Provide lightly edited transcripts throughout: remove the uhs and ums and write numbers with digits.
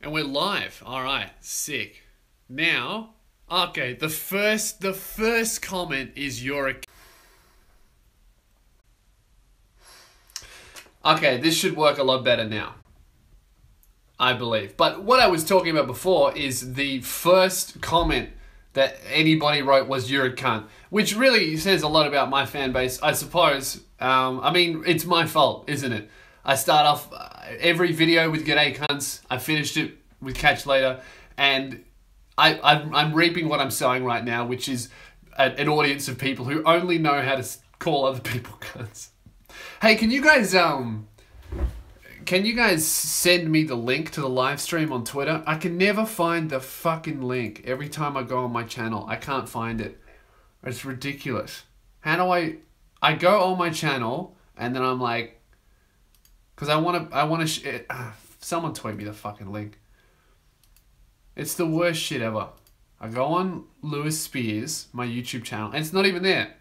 And we're live. All right, sick. Now, okay, the first comment is Okay, this should work a lot better now, I believe. But what I was talking about before is the first comment that anybody wrote was "you're a cunt," which really says a lot about my fan base, I suppose. I mean, it's my fault, isn't it? I start off every video with "G'day cunts." I finished it with "Catch later," and I'm reaping what I'm sowing right now, which is an audience of people who only know how to call other people cunts. Hey, can you guys send me the link to the live stream on Twitter? I can never find the fucking link. Every time I go on my channel, I can't find it. It's ridiculous. How do I go on my channel and then I'm like, because I want to someone tweet me the fucking link. It's the worst shit ever. I go on Lewis Spears, my YouTube channel, and it's not even there.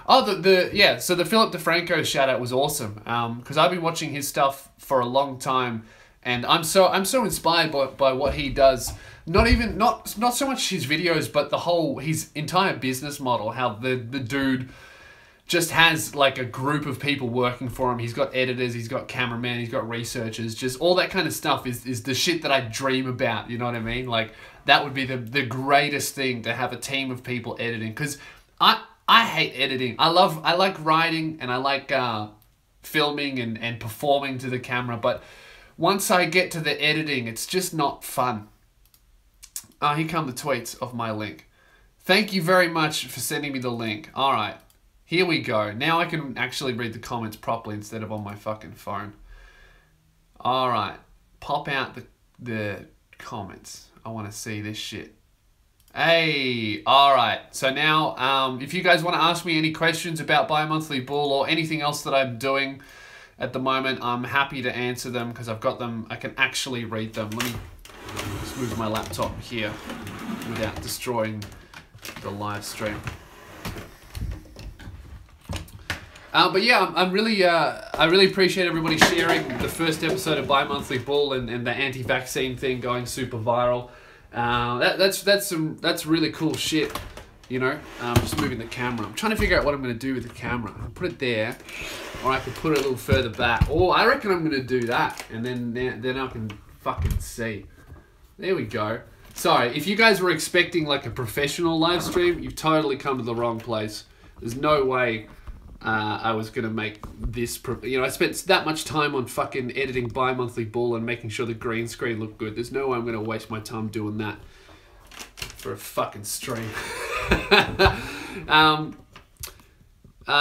Oh, so the Philip DeFranco shout out was awesome. Because I've been watching his stuff for a long time, and I'm so inspired by what he does. Not so much his videos, but his entire business model. How the dude just has like a group of people working for him. He's got editors, he's got cameramen, he's got researchers. Just all that kind of stuff is the shit that I dream about. You know what I mean? Like that would be the greatest thing, to have a team of people editing. Because I hate editing. I like writing and I like filming and performing to the camera. But once I get to the editing, it's just not fun. Here come the tweets of my link. Thank you very much for sending me the link. All right. Here we go. Now I can actually read the comments properly instead of on my fucking phone. All right. Pop out the comments. I want to see this shit. Hey, all right. So now, if you guys want to ask me any questions about Bi-Monthly Bull or anything else that I'm doing at the moment, I'm happy to answer them because I've got them. I can actually read them. Let me just move my laptop here without destroying the live stream. But yeah, I really appreciate everybody sharing the first episode of Bi-Monthly Bull and the anti-vaccine thing going super viral. That's really cool shit, you know. Just moving the camera. I'm trying to figure out what I'm going to do with the camera. I'll put it there, or I could put it a little further back. Oh, I reckon I'm going to do that, and then I can fucking see. There we go. Sorry, if you guys were expecting like a professional live stream, you've totally come to the wrong place. There's no way I was going to make this, you know, I spent that much time on fucking editing Bi-Monthly Bull and making sure the green screen looked good. There's no way I'm going to waste my time doing that for a fucking stream.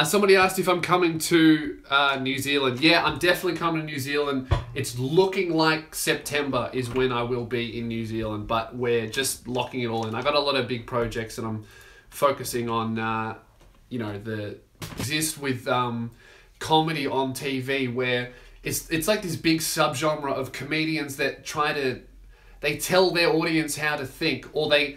Somebody asked if I'm coming to New Zealand. Yeah, I'm definitely coming to New Zealand. It's looking like September is when I will be in New Zealand, but we're just locking it all in. I got a lot of big projects and I'm focusing on, you know, exist with comedy on TV, where it's like this big subgenre of comedians that they tell their audience how to think, or they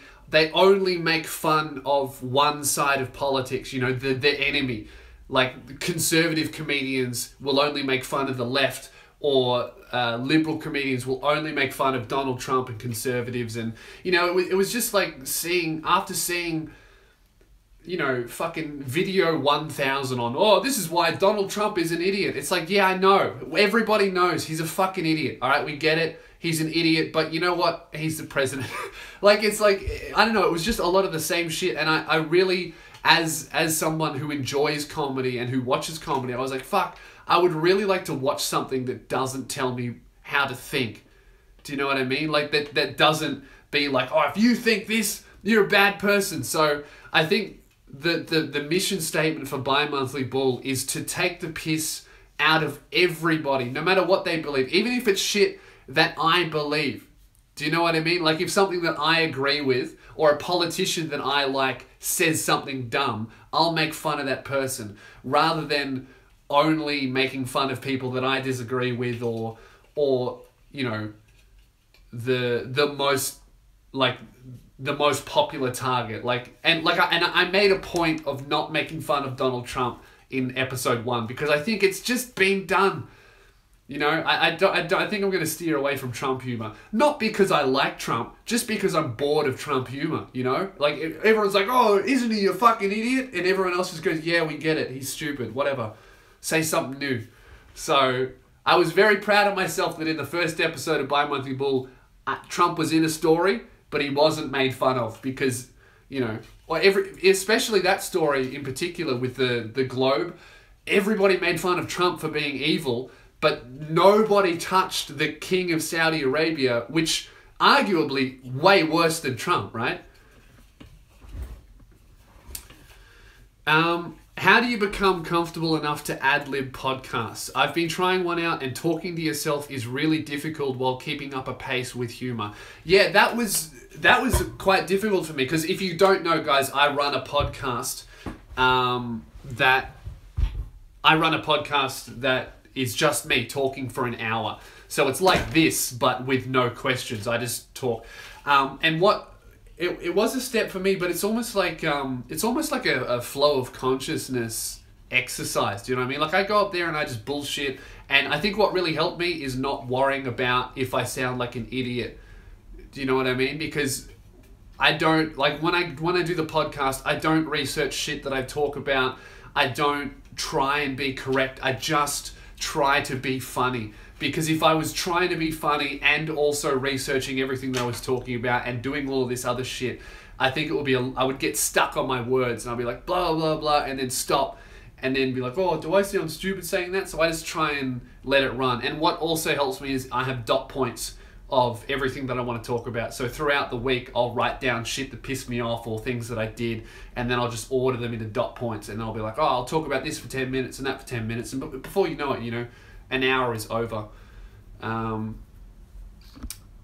only make fun of one side of politics, you know, the enemy. Like conservative comedians will only make fun of the left, or liberal comedians will only make fun of Donald Trump and conservatives. And you know, it was just like after seeing you know, fucking video 1000 on, oh, this is why Donald Trump is an idiot. It's like, yeah, I know. Everybody knows he's a fucking idiot. All right, we get it. He's an idiot, but you know what? He's the president. Like, it's like, I don't know. It was just a lot of the same shit. And I really, as someone who enjoys comedy and who watches comedy, I was like, fuck, I would really like to watch something that doesn't tell me how to think. Do you know what I mean? Like, that doesn't be like, oh, if you think this, you're a bad person. So I think the mission statement for Bi-Monthly Bull is to take the piss out of everybody, no matter what they believe, even if it's shit that I believe. Do you know what I mean? Like, if something that I agree with, or a politician that I like says something dumb, I'll make fun of that person, rather than only making fun of people that I disagree with, or you know, the most popular target. And I made a point of not making fun of Donald Trump in episode 1 because I think it's just been done. You know, I think I'm going to steer away from Trump humor. Not because I like Trump, just because I'm bored of Trump humor, you know? Like, everyone's like, oh, isn't he a fucking idiot? And everyone else just goes, yeah, we get it. He's stupid. Whatever. Say something new. So, I was very proud of myself that in the first episode of Bi-Monthly Bull, Trump was in a story, but he wasn't made fun of because, you know, especially that story in particular with the Globe, everybody made fun of Trump for being evil, but nobody touched the King of Saudi Arabia, which arguably way worse than Trump, right? How do you become comfortable enough to ad-lib podcasts? I've been trying one out, and talking to yourself is really difficult while keeping up a pace with humor. Yeah, that was quite difficult for me, because if you don't know, guys, I run a podcast that is just me talking for an hour. So it's like this, but with no questions. I just talk. And it was a step for me, but it's almost like a flow of consciousness exercise. Do you know what I mean? Like, I go up there and I just bullshit. And I think what really helped me is not worrying about if I sound like an idiot. Do you know what I mean? Because I don't, like, when I do the podcast, I don't research shit that I talk about. I don't try and be correct. I just try to be funny, because if I was trying to be funny and also researching everything that I was talking about and doing all of this other shit, I think it would be I would get stuck on my words, and I'd be like blah blah blah and then stop and then be like, oh, do I sound stupid saying that? So I just try and let it run. And what also helps me is I have dot points of everything that I want to talk about. So throughout the week, I'll write down shit that pissed me off or things that I did, and then I'll just order them into dot points, and I'll be like, oh, I'll talk about this for 10 minutes and that for 10 minutes. And before you know it, you know, an hour is over.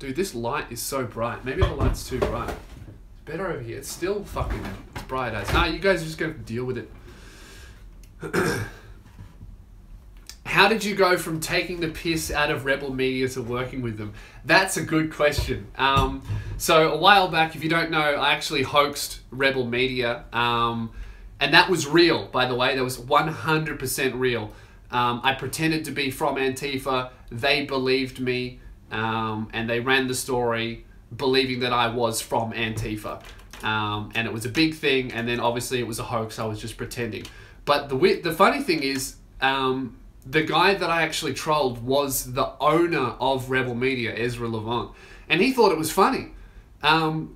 Dude, this light is so bright. Maybe the light's too bright. It's better over here. It's still fucking, it's bright as. Nah, you guys are just going to deal with it. How did you go from taking the piss out of Rebel Media to working with them? That's a good question. So a while back, if you don't know, I actually hoaxed Rebel Media. And that was real, by the way. That was 100% real. I pretended to be from Antifa. They believed me. And they ran the story believing that I was from Antifa. And it was a big thing. And then obviously it was a hoax. I was just pretending. But the funny thing is, the guy that I actually trolled was the owner of Rebel Media, Ezra Levant, and he thought it was funny.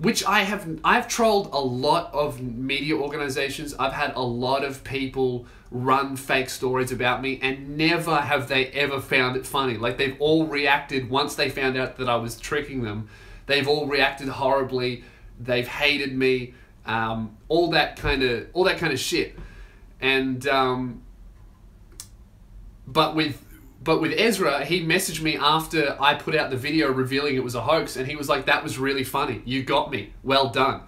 Which I've trolled a lot of media organizations. I've had a lot of people run fake stories about me, and never have they ever found it funny. Like, they've all reacted once they found out that I was tricking them. They've all reacted horribly. They've hated me. All that kind of shit. And But with Ezra, he messaged me after I put out the video revealing it was a hoax, and he was like, that was really funny. You got me. Well done.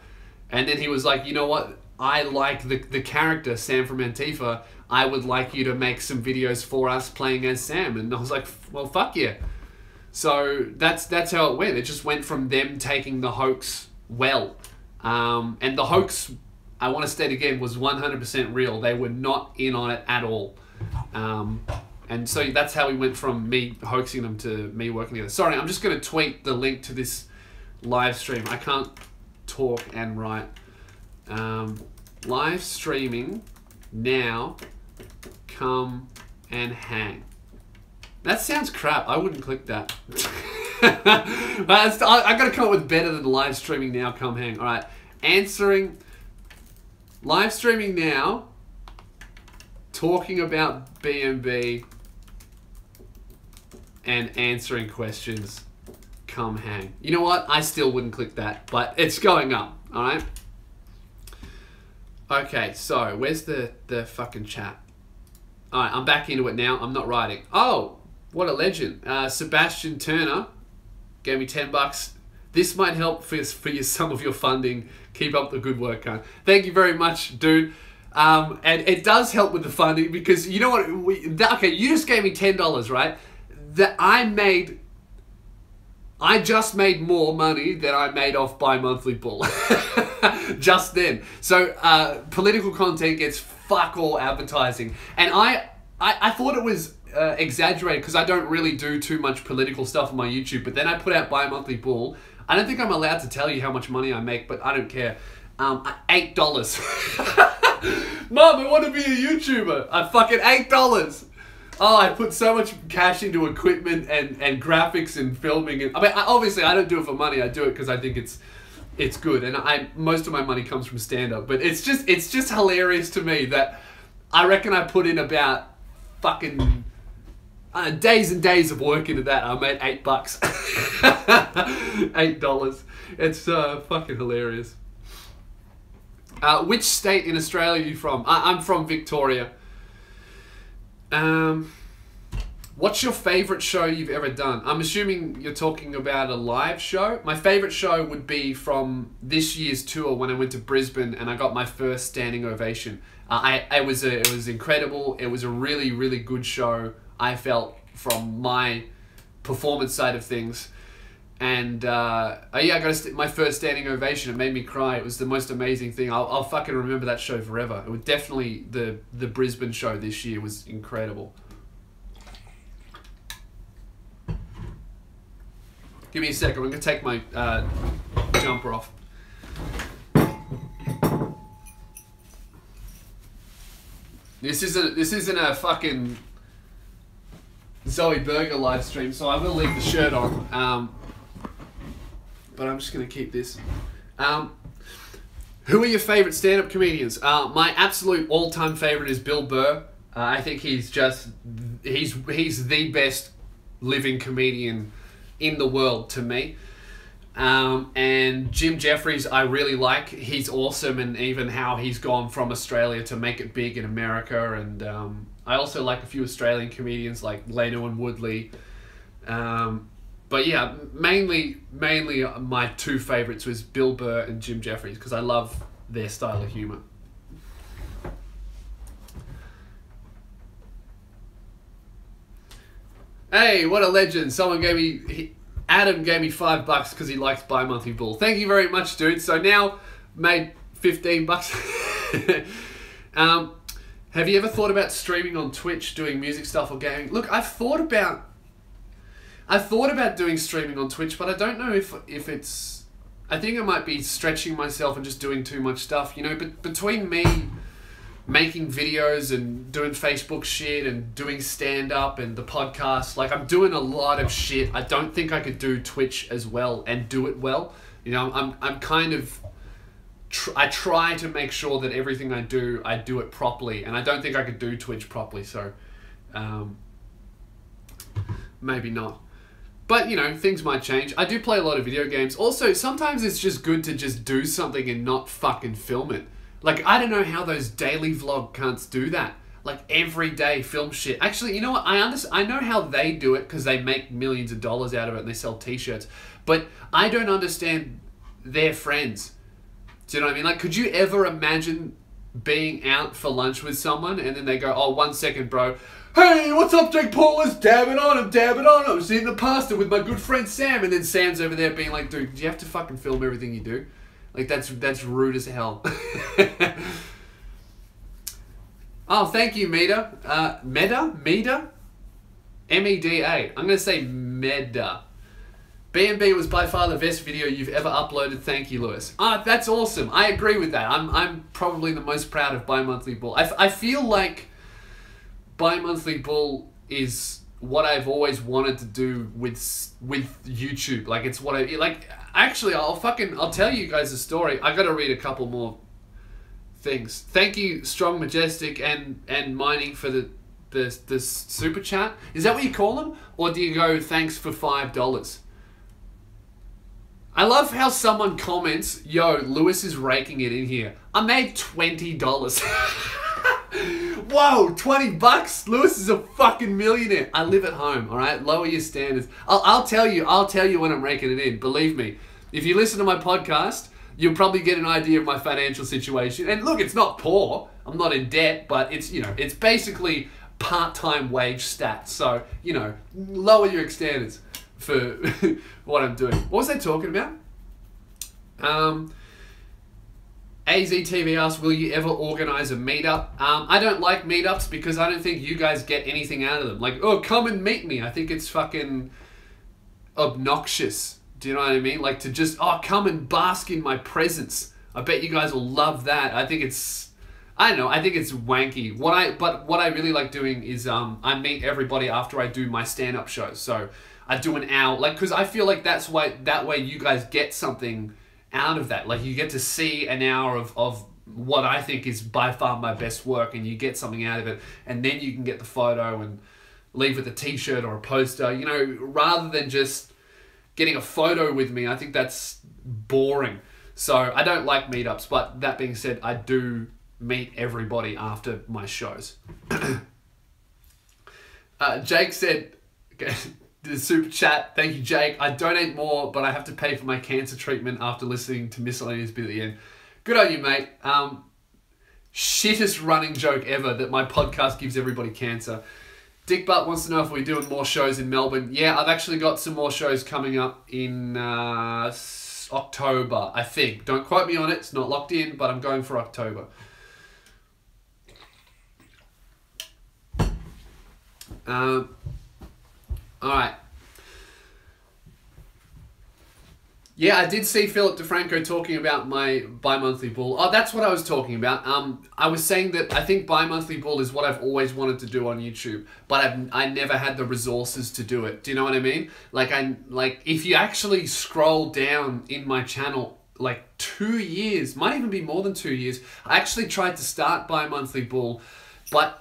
And then he was like, you know what? I like the character, Sam from Antifa. I would like you to make some videos for us playing as Sam. And I was like, well, fuck yeah. So that's how it went. It just went from them taking the hoax well. And the hoax, I want to state again, was 100% real. They were not in on it at all. And so that's how we went from me hoaxing them to me working together. Sorry, I'm just going to tweet the link to this live stream. I can't talk and write. Live streaming now, come and hang. That sounds crap. I wouldn't click that. I got to come up with better than live streaming now, come hang. All right, live streaming now, talking about BMB and answering questions, come hang. You know what? I still wouldn't click that, but it's going up, all right? Okay, so where's the fucking chat? All right, I'm back into it now. I'm not writing. Oh, what a legend. Sebastian Turner gave me $10. This might help for some of your funding. Keep up the good work, Khan. Thank you very much, dude. And it does help with the funding, because you know what? Okay, you just gave me $10, right? That I just made more money than I made off Bi-Monthly Bull. Just then. So political content gets fuck all advertising. And I thought it was exaggerated because I don't really do too much political stuff on my YouTube. But then I put out Bi-Monthly Bull. I don't think I'm allowed to tell you how much money I make, but I don't care. $8. Mom, I want to be a YouTuber. I fucking $8. Oh, I put so much cash into equipment and graphics and filming. And I mean, obviously, I don't do it for money. I do it because I think it's good. And most of my money comes from stand-up. But it's just hilarious to me that I reckon I put in about fucking days and days of work into that. I made $8. $8. It's fucking hilarious. Which state in Australia are you from? I'm from Victoria. What's your favourite show you've ever done? I'm assuming you're talking about a live show. My favourite show would be from this year's tour when I went to Brisbane and I got my first standing ovation. It was incredible. It was a really, really good show, I felt, from my performance side of things. And yeah, I got my first standing ovation. It made me cry. It was the most amazing thing. I'll fucking remember that show forever. It was definitely the Brisbane show this year was incredible. Give me a second. I'm gonna take my jumper off. This isn't a fucking Zoe Burger live stream, so I will leave the shirt on. But I'm just going to keep this. Who are your favourite stand-up comedians? My absolute all-time favourite is Bill Burr. I think he's the best living comedian in the world to me. And Jim Jeffries I really like. He's awesome, and even how he's gone from Australia to make it big in America. And I also like a few Australian comedians like Leno and Woodley. But yeah, mainly my two favourites was Bill Burr and Jim Jeffries because I love their style of humour. Hey, what a legend. Someone gave me... Adam gave me $5 because he likes Bi-Monthly Bull. Thank you very much, dude. So now, made $15. Have you ever thought about streaming on Twitch, doing music stuff or gaming? Look, I've thought about doing streaming on Twitch, but I don't know if it's... I think I might be stretching myself and just doing too much stuff, you know, but between me making videos and doing Facebook shit and doing stand-up and the podcast, like I'm doing a lot of shit. I don't think I could do Twitch as well and do it well. You know, I'm kind of... I try to make sure that everything I do it properly, and I don't think I could do Twitch properly, so maybe not. But, you know, things might change. I do play a lot of video games. Also, sometimes it's just good to just do something and not fucking film it. Like, I don't know how those daily vlog cunts do that. Like, every day film shit. Actually, you know what? I know how they do it because they make millions of dollars out of it and they sell t-shirts. But I don't understand their friends. Do you know what I mean? Like, could you ever imagine being out for lunch with someone and then they go, oh, 1 second, bro. Hey, what's up, Jake Paul? Let's dab it on him, dab it on him. I was eating the pasta with my good friend Sam. And then Sam's over there being like, dude, do you have to fucking film everything you do? Like, that's rude as hell. Oh, thank you, Meda. Meda? M-E-D-A. I'm going to say Meda. BMB was by far the best video you've ever uploaded. Thank you, Lewis. Ah, that's awesome. I agree with that. I'm probably the most proud of Bi-Monthly Bull. I feel like Bi-Monthly Bull is what I've always wanted to do with YouTube. Like, it's what I like. Actually, I'll tell you guys a story. I got to read a couple more things. Thank you, Strong Majestic and Mining, for the super chat. Is that what you call them, or do you go thanks for $5? I love how someone comments, yo, Lewis is raking it in here. I made $20. Whoa, $20? Lewis is a fucking millionaire. I live at home, all right? Lower your standards. I'll tell you when I'm raking it in. Believe me. If you listen to my podcast, you'll probably get an idea of my financial situation. And look, it's not poor. I'm not in debt, but it's, you know, it's basically part-time wage stats. So, you know, lower your standards for what I'm doing. What was I talking about? AZTV asks, will you ever organize a meetup? I don't like meetups because I don't think you guys get anything out of them. Like, oh, come and meet me. I think it's fucking obnoxious. Do you know what I mean? Like to just, oh, come and bask in my presence. I bet you guys will love that. I think it's, I don't know, I think it's wanky. But what I really like doing is I meet everybody after I do my stand-up shows. So I do an hour, like, because I feel like that way you guys get something out of that. Like you get to see an hour of what I think is by far my best work, and you get something out of it, and then you can get the photo and leave with a t-shirt or a poster, you know, rather than just getting a photo with me. I think that's boring. So I don't like meetups, but that being said, I do meet everybody after my shows. Jake said, okay, the super chat, thank you Jake, I donate more, but I have to pay for my cancer treatment after listening to Miscellaneous bit at the end. Good on you, mate. Shittest running joke ever that my podcast gives everybody cancer. Dick Butt wants to know if we're doing more shows in Melbourne. Yeah, I've actually got some more shows coming up in October, I think. Don't quote me on it, it's not locked in, but I'm going for October. Alright. Yeah, I did see Philip DeFranco talking about my bi-monthly bull. Oh, that's what I was talking about. I was saying that I think bi-monthly bull is what I've always wanted to do on YouTube, but I never had the resources to do it. Do you know what I mean? Like if you actually scroll down in my channel, like 2 years, might even be more than 2 years, I actually tried to start bi-monthly bull, but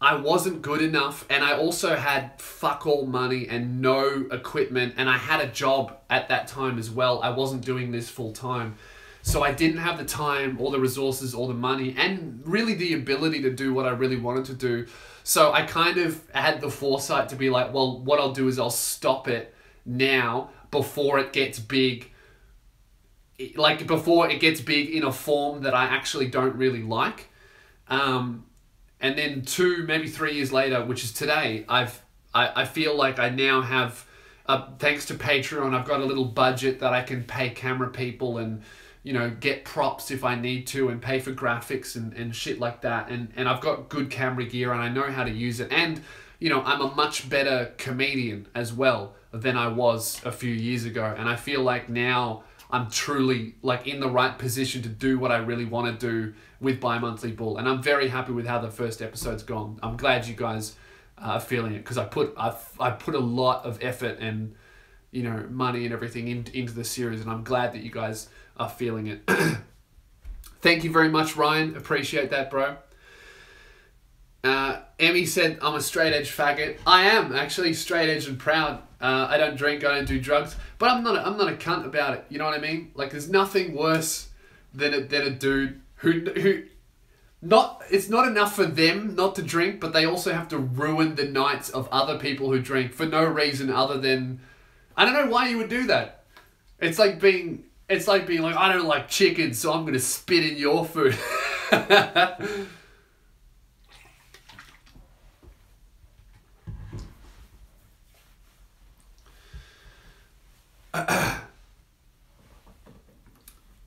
I wasn't good enough, and I also had fuck all money and no equipment, and I had a job at that time as well. I wasn't doing this full time. So I didn't have the time or the resources or the money and really the ability to do what I really wanted to do. So I kind of had the foresight to be like, well, what I'll do is I'll stop it now before it gets big. Like before it gets big in a form that I actually don't really like. And then 2, maybe 3 years later, which is today, I feel like I now have, thanks to Patreon, I've got a little budget that I can pay camera people and, you know, get props if I need to and pay for graphics and shit like that. And I've got good camera gear and I know how to use it. And, you know, I'm a much better comedian as well than I was a few years ago. And I feel like now I'm truly like in the right position to do what I really want to do with Bi-Monthly Bull. And I'm very happy with how the first episode's gone. I'm glad you guys are feeling it, because I put a lot of effort and, you know, money and everything into the series, and I'm glad that you guys are feeling it. Thank you very much, Ryan. Appreciate that, bro. Emmy said, I'm a straight edge faggot. I am actually straight edge and proud. I don't drink, I don't do drugs, but I'm not a cunt about it. You know what I mean? Like, there's nothing worse than a dude who it's not enough for them not to drink, but they also have to ruin the nights of other people who drink for no reason other than, I don't know why you would do that. It's like being like, I don't like chicken, so I'm gonna spit in your food.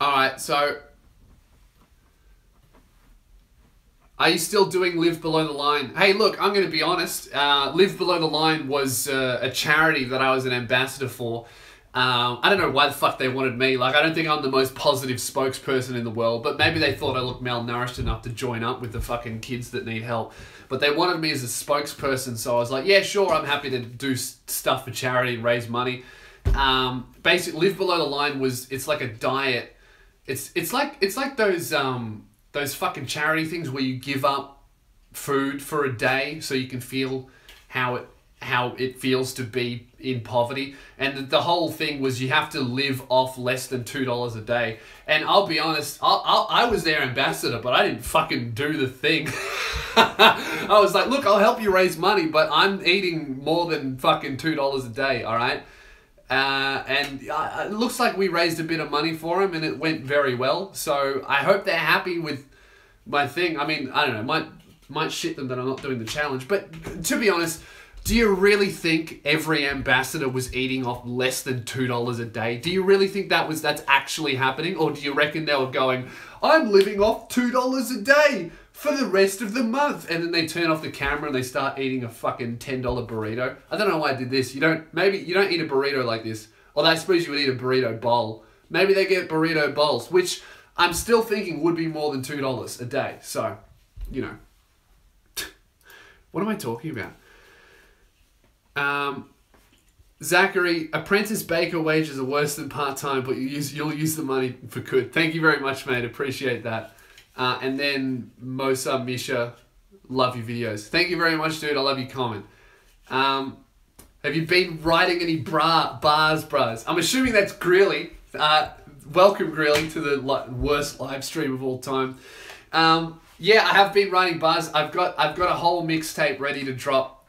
Alright, so are you still doing Live Below the Line? Hey, look, I'm going to be honest. Live Below the Line was a charity that I was an ambassador for. I don't know why the fuck they wanted me. Like, I don't think I'm the most positive spokesperson in the world, but maybe they thought I looked malnourished enough to join up with the fucking kids that need help. But they wanted me as a spokesperson, so I was like, yeah, sure, I'm happy to do stuff for charity and raise money. Basically, Live Below the Line it's like a diet. It's like those fucking charity things where you give up food for a day so you can feel how it feels to be in poverty. And the whole thing was you have to live off less than $2 a day. And I'll be honest, I was their ambassador, but I didn't fucking do the thing. I was like, look, I'll help you raise money, but I'm eating more than fucking $2 a day, all right? And it looks like we raised a bit of money for them, and it went very well. So I hope they're happy with my thing. I mean, I don't know, might shit them that I'm not doing the challenge. But to be honest, Do you really think every ambassador was eating off less than $2 a day? Do you really think that's actually happening? Or do you reckon they were going, I'm living off $2 a day for the rest of the month? And then they turn off the camera and they start eating a fucking $10 burrito. I don't know why I did this. Maybe you don't eat a burrito like this. Although I suppose you would eat a burrito bowl. Maybe they get burrito bowls, which I'm still thinking would be more than $2 a day. So, you know. What am I talking about? Zachary, apprentice baker wages are worse than part-time, but you'll use the money for good. Thank you very much, mate. Appreciate that. And then Mosa, Misha, love your videos. Thank you very much, dude. I love your comment. Have you been writing any bars, bros? I'm assuming that's Greeley. Welcome, Greeley, to the worst live stream of all time. Yeah, I have been writing bars. I've got a whole mixtape ready to drop.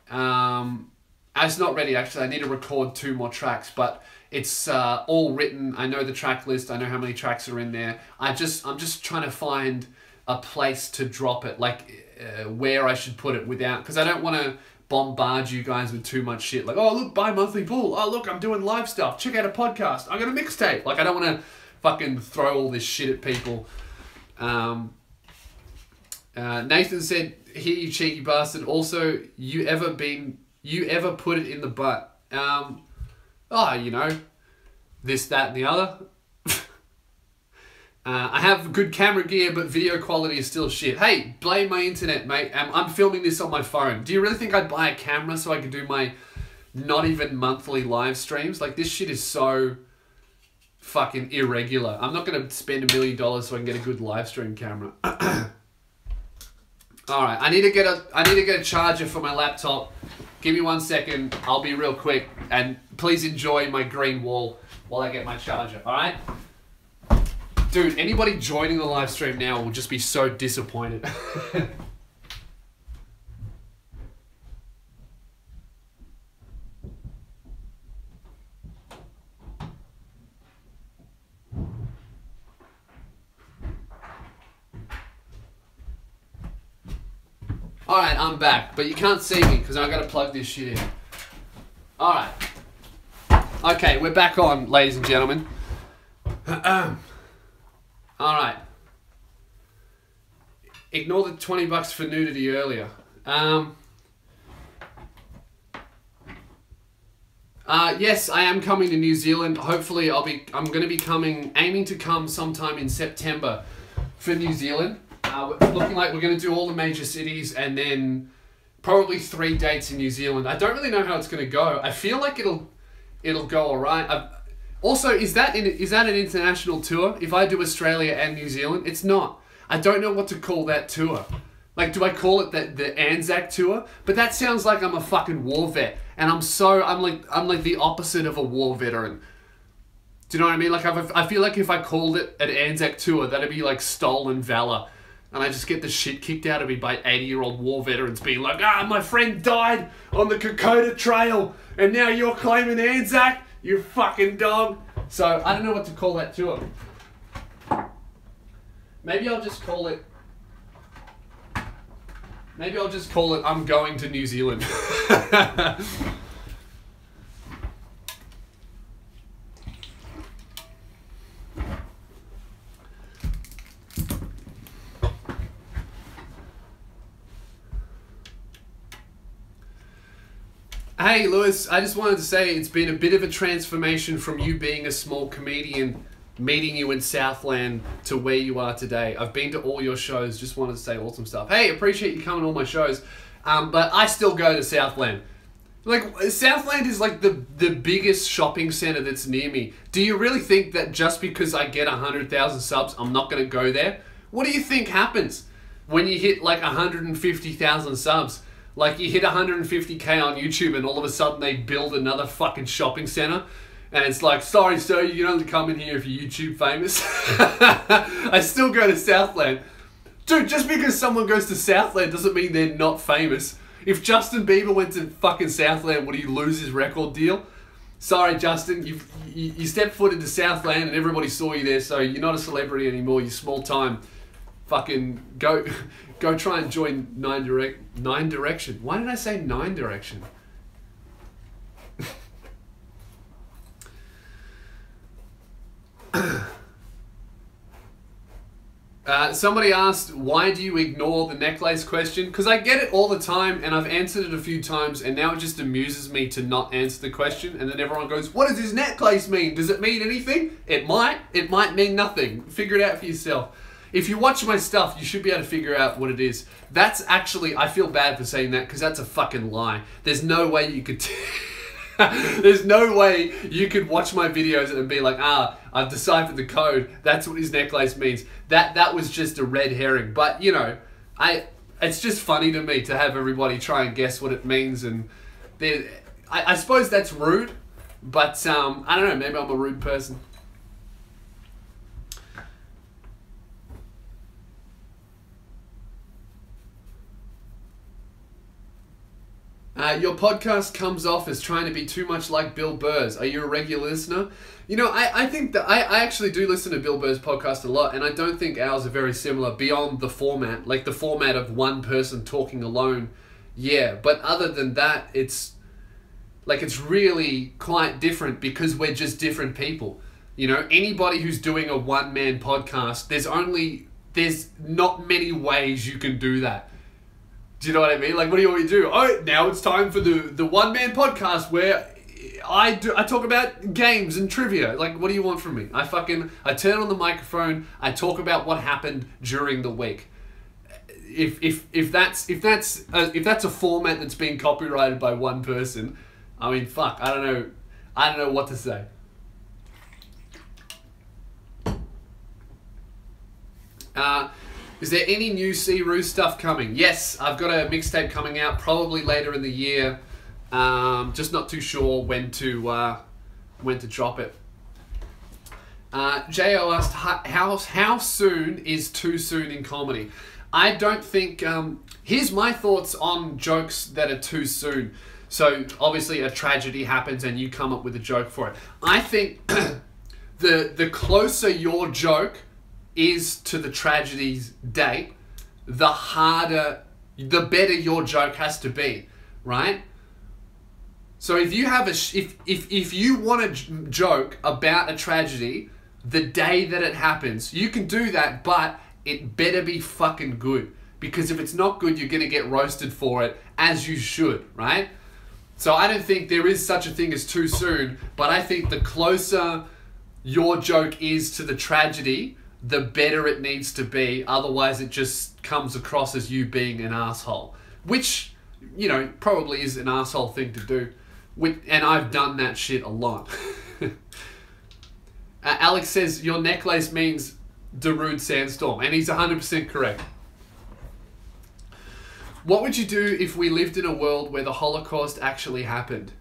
It's not ready, actually. I need to record 2 more tracks, but it's all written. I know the track list. I know how many tracks are in there. I'm just trying to find a place to drop it, like where I should put it without, because I don't want to bombard you guys with too much shit. Like, oh, look, buy monthly pool. Oh, look, I'm doing live stuff. Check out a podcast. I got a mixtape. Like, I don't want to fucking throw all this shit at people. Nathan said, "Here, you cheeky bastard. Also, you ever put it in the butt?" You know, this, that, and the other. I have good camera gear, but video quality is still shit. Hey, blame my internet, mate. I'm filming this on my phone. Do you really think I'd buy a camera so I could do my not even monthly live streams? Like, this shit is so fucking irregular. I'm not going to spend $1 million so I can get a good live stream camera. All right, I need to get a charger for my laptop. Give me 1 second. I'll be real quick, and please enjoy my green wall while I get my charger. All right, dude. Anybody joining the live stream now will just be so disappointed. Alright, I'm back, but you can't see me because I've got to plug this shit in. Alright. Okay, we're back on, ladies and gentlemen. Alright. Ignore the $20 for nudity earlier. Yes, I am coming to New Zealand. Hopefully I'm going to be aiming to come sometime in September for New Zealand. Looking like we're going to do all the major cities and then probably 3 dates in New Zealand. I don't really know how it's going to go. I feel like it'll go all right. Also, is that an international tour? If I do Australia and New Zealand, it's not. I don't know what to call that tour. Like, do I call it the Anzac tour? But that sounds like I'm a fucking war vet, and I'm like the opposite of a war veteran. Do you know what I mean? Like, I feel like if I called it an Anzac tour, that'd be like stolen valor. And I just get the shit kicked out of me by 80-year-old war veterans being like, my friend died on the Kokoda Trail, and now you're claiming Anzac, you fucking dog. So, I don't know what to call that tour. Maybe I'll just call it, I'm going to New Zealand. Hey Lewis, I just wanted to say it's been a bit of a transformation from you being a small comedian, meeting you in Southland, to where you are today. I've been to all your shows, just wanted to say awesome stuff. Hey, appreciate you coming to all my shows, but I still go to Southland. Like, Southland is like the biggest shopping centre that's near me. Do you really think that just because I get 100,000 subs, I'm not going to go there? What do you think happens when you hit like 150,000 subs? Like, you hit 150k on YouTube and all of a sudden they build another fucking shopping center. And it's like, sorry sir, you can only come in here if you're YouTube famous. I still go to Southland. Dude, just because someone goes to Southland doesn't mean they're not famous. If Justin Bieber went to fucking Southland, would he lose his record deal? Sorry Justin, you stepped foot into Southland and everybody saw you there, so you're not a celebrity anymore, you're small time. Fucking go try and join Nine Direction. Why did I say Nine Direction? Somebody asked, why do you ignore the necklace question? Because I get it all the time, and I've answered it a few times, and now it just amuses me to not answer the question, and then everyone goes, what does this necklace mean? Does it mean anything? It might mean nothing. Figure it out for yourself. If you watch my stuff, you should be able to figure out what it is. That's actually, I feel bad for saying that, because that's a fucking lie. There's no way you could... There's no way you could watch my videos and be like, I've deciphered the code. That's what his necklace means. That was just a red herring. But, you know, it's just funny to me to have everybody try and guess what it means. And I suppose that's rude. But, I don't know, maybe I'm a rude person. Your podcast comes off as trying to be too much like Bill Burr's. Are you a regular listener? You know, I think that I actually do listen to Bill Burr's podcast a lot, and I don't think ours are very similar beyond the format, like the format of one person talking alone. Yeah, but other than that, it's really quite different because we're just different people. You know, anybody who's doing a one-man podcast, there's not many ways you can do that. Do you know what I mean? Like, what do you want me to do? Oh, now it's time for the one-man podcast where I talk about games and trivia. Like, what do you want from me? I turn on the microphone, I talk about what happened during the week. If that's a format that's being copyrighted by one person, I mean, fuck, I don't know what to say. Is there any new C-Roo stuff coming? Yes, I've got a mixtape coming out probably later in the year. Just not too sure when to drop it. Jo asked, how soon is too soon in comedy? I don't think... here's my thoughts on jokes that are too soon. So obviously a tragedy happens and you come up with a joke for it. I think the closer your joke is to the tragedy's date, the better your joke has to be, right? So if you have if you want to joke about a tragedy the day that it happens, you can do that, but it better be fucking good, because if it's not good, you're gonna get roasted for it, as you should, right? So I don't think there is such a thing as too soon, but I think the closer your joke is to the tragedy, the better it needs to be. Otherwise, it just comes across as you being an asshole, which, you know, probably is an asshole thing to do. And I've done that shit a lot. Alex says, your necklace means Darude Sandstorm, and he's 100% correct. What would you do if we lived in a world where the Holocaust actually happened?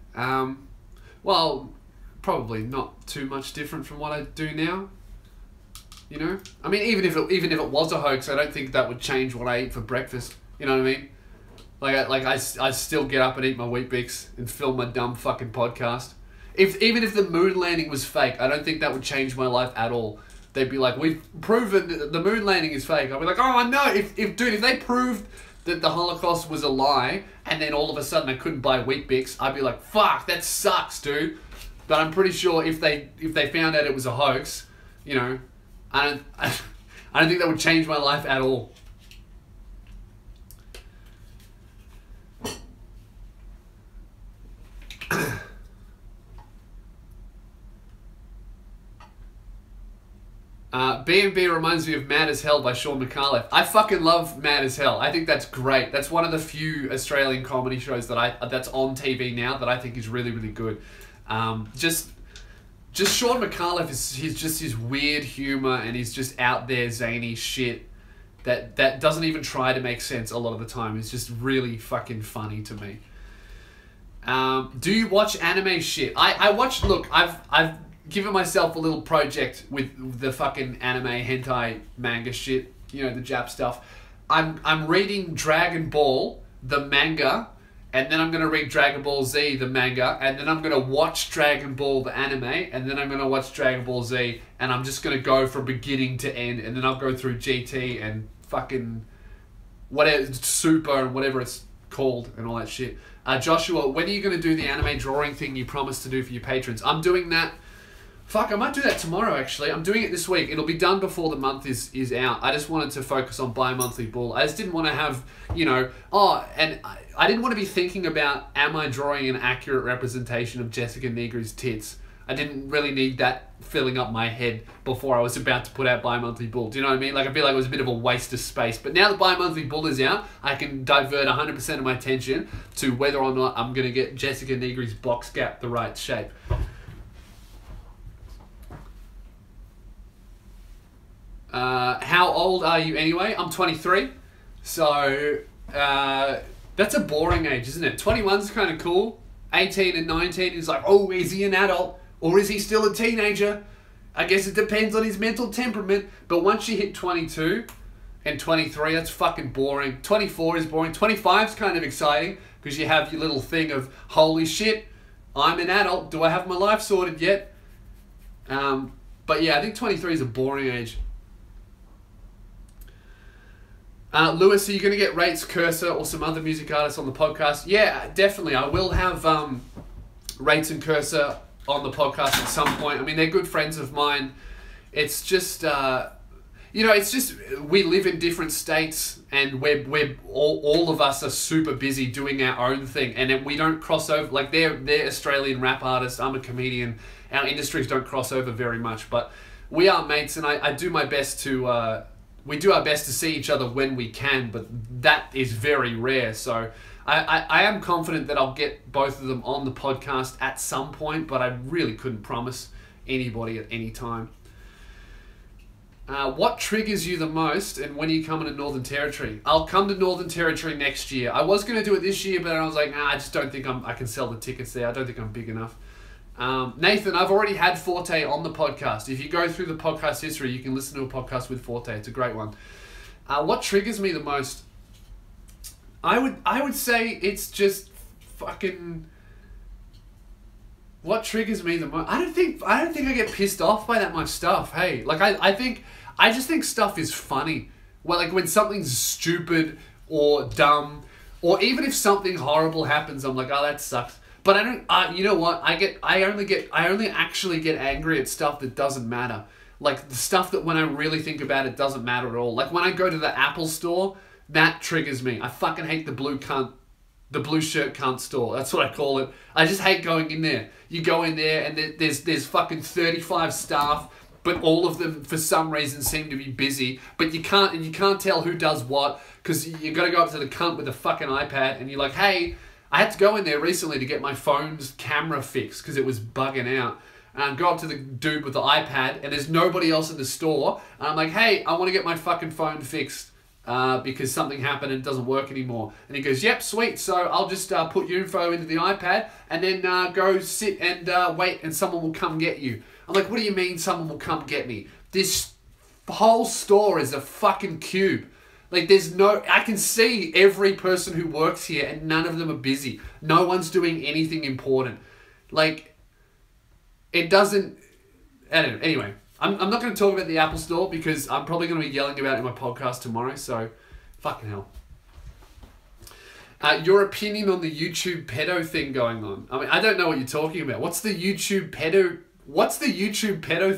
Well, probably not too much different from what I do now. You know, I mean, even if it was a hoax, I don't think that would change what I eat for breakfast. You know what I mean? I still get up and eat my Wheat Bix and film my dumb fucking podcast. Even if the moon landing was fake, I don't think that would change my life at all. They'd be like, we've proven that the moon landing is fake. I'd be like, oh no, if they proved that the Holocaust was a lie, and then all of a sudden I couldn't buy Wheat Bix, I'd be like, fuck, that sucks, dude. But I'm pretty sure if they found out it was a hoax, you know, I don't think that would change my life at all. BMB reminds me of Mad as Hell by Sean McAuliffe. I fucking love Mad as Hell. I think that's great. That's one of the few Australian comedy shows that's on TV now that I think is really, really good. Just Sean McAuliffe he's just his weird humor, and he's just out there zany shit that doesn't even try to make sense a lot of the time. It's just really fucking funny to me. Do you watch anime shit? I watch. Look, I've given myself a little project with the fucking anime hentai manga shit. You know, the Jap stuff. I'm reading Dragon Ball the manga. And then I'm going to read Dragon Ball Z, the manga, and then I'm going to watch Dragon Ball, the anime, and then I'm going to watch Dragon Ball Z, and I'm just going to go from beginning to end, and then I'll go through GT and fucking whatever, Super and whatever it's called and all that shit. Joshua, when are you going to do the anime drawing thing you promised to do for your patrons? I'm doing that Fuck, I might do that tomorrow, actually. I'm doing it this week. It'll be done before the month is out. I just wanted to focus on bi-monthly bull. I just didn't want to have, and I didn't want to be thinking about, am I drawing an accurate representation of Jessica Negri's tits? I didn't really need that filling up my head before I was about to put out bi-monthly bull. Do you know what I mean? Like, I feel like it was a bit of a waste of space. But now that bi-monthly bull is out, I can divert 100% of my attention to whether or not I'm going to get Jessica Negri's box gap the right shape. How old are you anyway? I'm 23. So, that's a boring age, isn't it? 21's kind of cool. 18 and 19 is like, oh, is he an adult? Or is he still a teenager? I guess it depends on his mental temperament. But once you hit 22 and 23, that's fucking boring. 24 is boring. 25 is kind of exciting because you have your little thing of, holy shit, I'm an adult. Do I have my life sorted yet? But yeah, I think 23 is a boring age. Lewis, are you going to get Rates, Cursor, or some other music artists on the podcast? Yeah, definitely. I will have Rates and Cursor on the podcast at some point. I mean, they're good friends of mine. It's just, it's just, we live in different states and we're all of us are super busy doing our own thing. And we don't cross over, like they're Australian rap artists, I'm a comedian. Our industries don't cross over very much, but we are mates and I do my best to... we do our best to see each other when we can, but that is very rare. So I am confident that I'll get both of them on the podcast at some point, but I really couldn't promise anybody at any time. What triggers you the most, and when are you coming to Northern Territory? I'll come to Northern Territory next year. I was going to do it this year, but I was like, nah, I just don't think I can sell the tickets there. I don't think I'm big enough. Nathan, I've already had Forte on the podcast. If you go through the podcast history, you can listen to a podcast with Forte. It's a great one. What triggers me the most? I would say it's just fucking... What triggers me the most? I don't think I get pissed off by that much stuff. Hey, like I just think stuff is funny. Well, like when something's stupid or dumb, or even if something horrible happens, I'm like, oh, that sucks. But I don't. You know what? I only actually get angry at stuff that doesn't matter. Like the stuff that when I really think about it doesn't matter at all. Like when I go to the Apple store, that triggers me. I fucking hate the blue shirt cunt store. That's what I call it. I just hate going in there. You go in there and there's fucking 35 staff, but all of them for some reason seem to be busy. But you can't tell who does what because you got to go up to the cunt with a fucking iPad and you're like, hey. I had to go in there recently to get my phone's camera fixed because it was bugging out. And go up to the dude with the iPad and there's nobody else in the store. And I'm like, hey, I want to get my fucking phone fixed because something happened and it doesn't work anymore. And he goes, yep, sweet. So I'll just put your info into the iPad and then go sit and wait and someone will come get you. I'm like, what do you mean someone will come get me? This whole store is a fucking cube. Like I can see every person who works here and none of them are busy. No one's doing anything important. Like, it doesn't, I don't know. Anyway, I'm not going to talk about the Apple Store because I'm probably going to be yelling about it in my podcast tomorrow. So, fucking hell. Your opinion on the YouTube pedo thing going on? I mean, I don't know what you're talking about. What's the YouTube pedo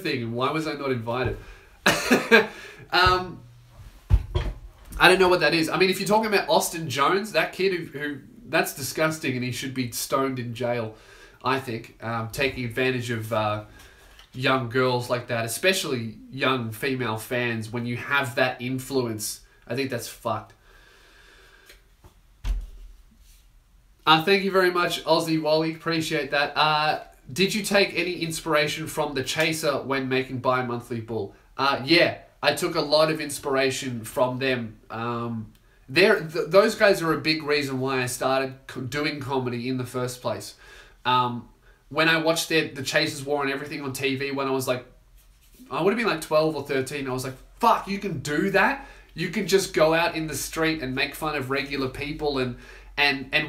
thing and why was I not invited? I don't know what that is. I mean, if you're talking about Austin Jones, that kid who that's disgusting and he should be stoned in jail, I think, taking advantage of young girls like that, especially young female fans, when you have that influence. I think that's fucked. Thank you very much, Aussie Wally. Appreciate that. Did you take any inspiration from The Chaser when making Bi-Monthly Bull? Yeah. I took a lot of inspiration from them. Those guys are a big reason why I started doing comedy in the first place. When I watched The Chasers War and everything on TV when I was like, I would have been like 12 or 13, I was like, fuck, you can do that? You can just go out in the street and make fun of regular people and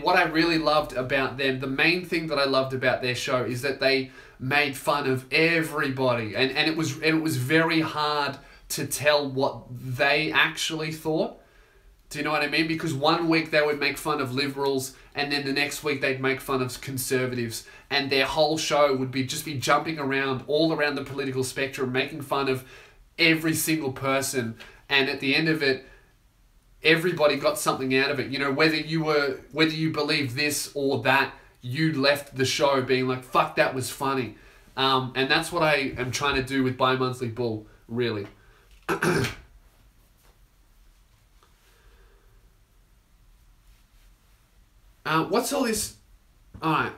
what I really loved about them, the main thing that I loved about their show is that they made fun of everybody and it was very hard to tell what they actually thought Do you know what I mean? Because one week they would make fun of liberals, and then the next week they'd make fun of conservatives, and their whole show would be just be jumping around all around the political spectrum, making fun of every single person, and at the end of it, everybody got something out of it. You know, whether you believe this or that, you left the show being like, fuck, that was funny. And that's what I am trying to do with Bi-Monthly Bull, really. What's all this? All right.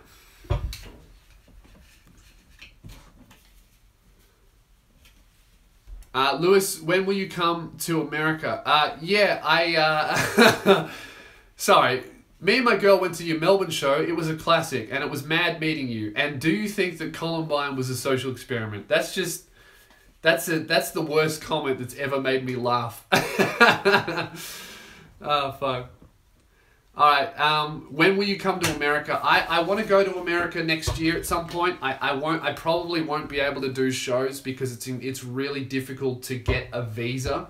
Lewis, when will you come to America? Sorry. Me and my girl went to your Melbourne show. It was a classic, and it was mad meeting you. And do you think that Columbine was a social experiment? That's the worst comment that's ever made me laugh. Oh, fuck. Alright, when will you come to America? I want to go to America next year at some point. I probably won't be able to do shows because it's really difficult to get a visa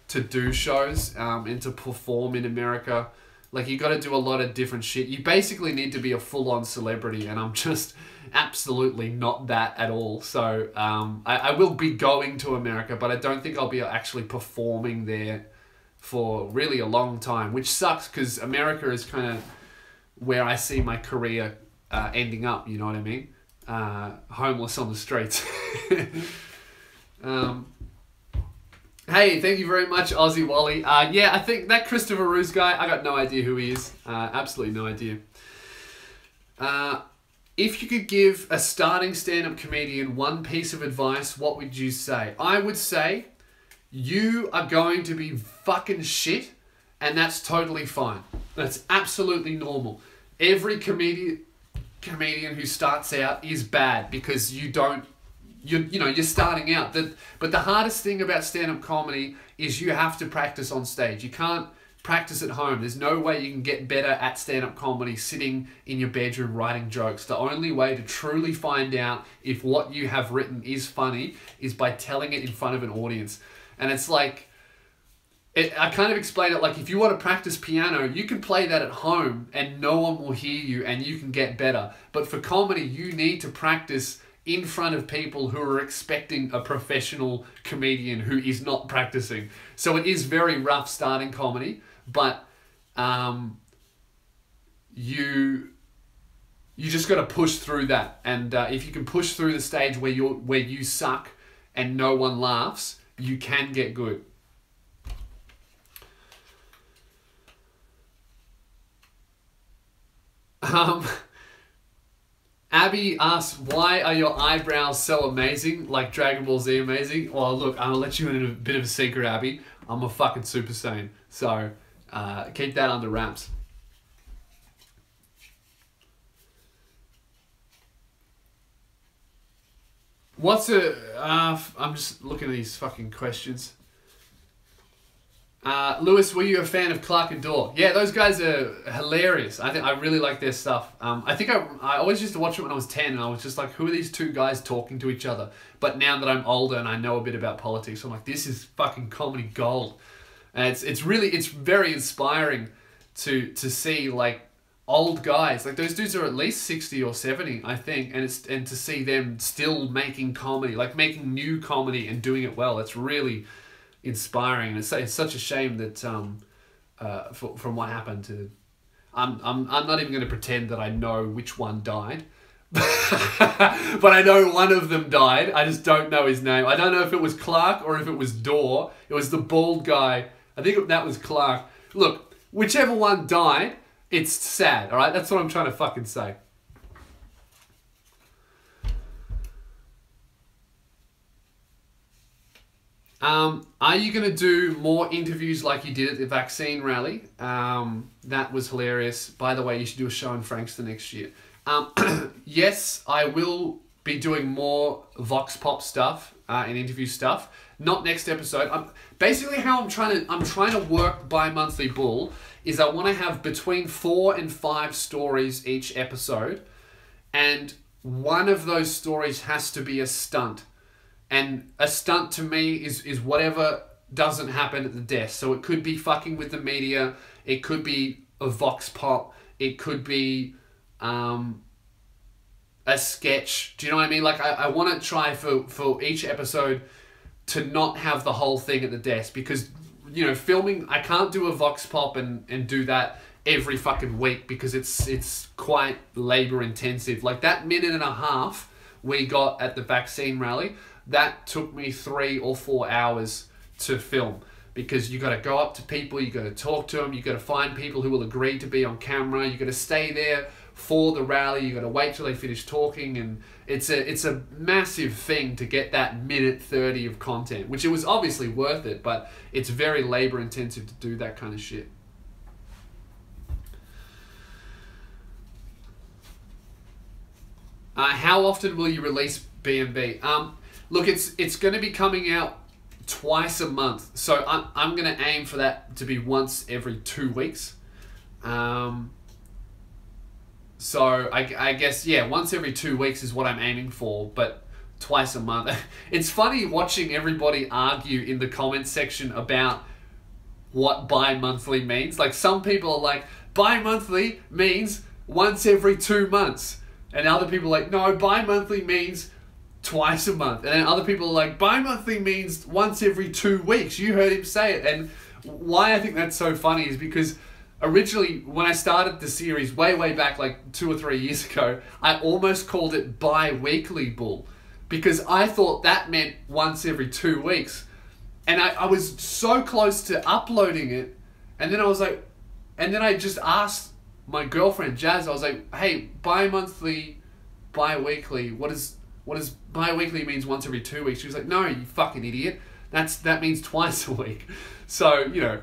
to do shows and to perform in America. Like, you got to do a lot of different shit. You basically need to be a full-on celebrity, and I'm just absolutely not that at all. So I will be going to America, but I don't think I'll be actually performing there for really a long time, which sucks because America is kind of where I see my career ending up, you know what I mean? Homeless on the streets. Hey, thank you very much, Aussie Wally. Yeah, I think that Christopher Roos guy, I got no idea who he is. Absolutely no idea. If you could give a starting stand-up comedian one piece of advice, what would you say? I would say, you are going to be fucking shit, and that's totally fine. That's absolutely normal. Every comedian who starts out is bad because you're starting out. But the hardest thing about stand-up comedy is you have to practice on stage. You can't practice at home. There's no way you can get better at stand-up comedy sitting in your bedroom writing jokes. The only way to truly find out if what you have written is funny is by telling it in front of an audience. And it's like, I kind of explain it like, if you want to practice piano, you can play that at home and no one will hear you and you can get better. But for comedy, you need to practice in front of people who are expecting a professional comedian who is not practicing. So it is very rough starting comedy, but you just got to push through that. And if you can push through the stage where you suck and no one laughs, you can get good. Abby asks, why are your eyebrows so amazing, like Dragon Ball Z amazing? Well, look, I'll let you in a bit of a secret, Abby. I'm a fucking Super Saiyan, so keep that under wraps. I'm just looking at these fucking questions. Lewis, were you a fan of Clark and Dorr? Yeah, those guys are hilarious. I really like their stuff. I always used to watch it when I was 10, and I was just like, who are these two guys talking to each other? But now that I'm older and I know a bit about politics, I'm like, this is fucking comedy gold. And it's very inspiring to see like old guys, like those dudes are at least 60 or 70, I think, and to see them still making comedy, like making new comedy and doing it well. It's really inspiring, and it's such a shame that from what happened to, I'm not even going to pretend that I know which one died, but I know one of them died. I just don't know his name. I don't know if it was Clark or if it was Dorr. It was the bald guy. I think that was Clark. Look, whichever one died, it's sad. All right, that's what I'm trying to fucking say. Are you going to do more interviews like you did at the vaccine rally? That was hilarious. By the way, you should do a show in Frankston next year. Yes, I will be doing more Vox Pop stuff and interview stuff. Not next episode. Basically, how I'm trying to work Bi-Monthly Bull is I want to have between 4 and 5 stories each episode, and one of those stories has to be a stunt. And a stunt to me is whatever doesn't happen at the desk. So it could be fucking with the media, it could be a vox pop, it could be a sketch. Do you know what I mean? Like I want to try for each episode to not have the whole thing at the desk, because, you know, filming, I can't do a vox pop and do that every fucking week, because it's quite labor intensive. Like that minute and a half we got at the vaccine rally, that took me 3 or 4 hours to film, because you got to go up to people, you got to talk to them, you got to find people who will agree to be on camera, you got to stay there for the rally, you got to wait till they finish talking, and it's a massive thing to get that minute 30 of content, which it was obviously worth it, but it's very labor intensive to do that kind of shit. How often will you release BMB? Look, it's going to be coming out twice a month, so I'm going to aim for that to be once every 2 weeks. So I guess, yeah, once every 2 weeks is what I'm aiming for, but twice a month. It's funny watching everybody argue in the comments section about what bi-monthly means. Like, some people are like, bi-monthly means once every 2 months. And other people are like, no, bi-monthly means twice a month. And then other people are like, bi-monthly means once every 2 weeks. You heard him say it. And why I think that's so funny is because originally, when I started the series way back, like 2 or 3 years ago, I almost called it bi-weekly bull, because I thought that meant once every 2 weeks. And I was so close to uploading it. And then I was like, and then I just asked my girlfriend Jazz, I was like, hey, bi-monthly, bi-weekly, what does bi-weekly means once every 2 weeks? She was like, no, you fucking idiot. That means twice a week. So, you know.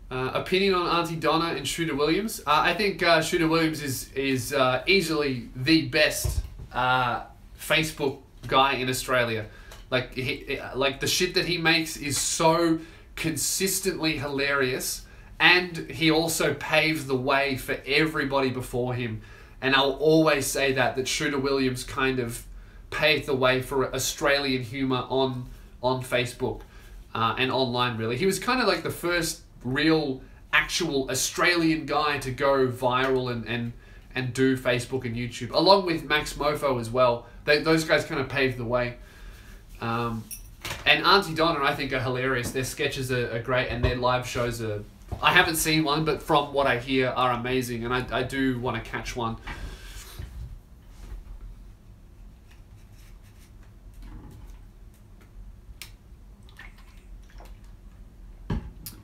Opinion on Auntie Donna and Shooter Williams. I think Shooter Williams is easily the best Facebook guy in Australia. Like the shit that he makes is so consistently hilarious, and he also paved the way for everybody before him. And I'll always say that Shooter Williams kind of paved the way for Australian humour on Facebook and online, really. He was kind of like the first real actual Australian guy to go viral and do Facebook and YouTube, along with Max Mofo as well. Those guys kind of paved the way. And Auntie Donna, I think, are hilarious. Their sketches are great, and their live shows are, I haven't seen one, but from what I hear, are amazing, and I do want to catch one.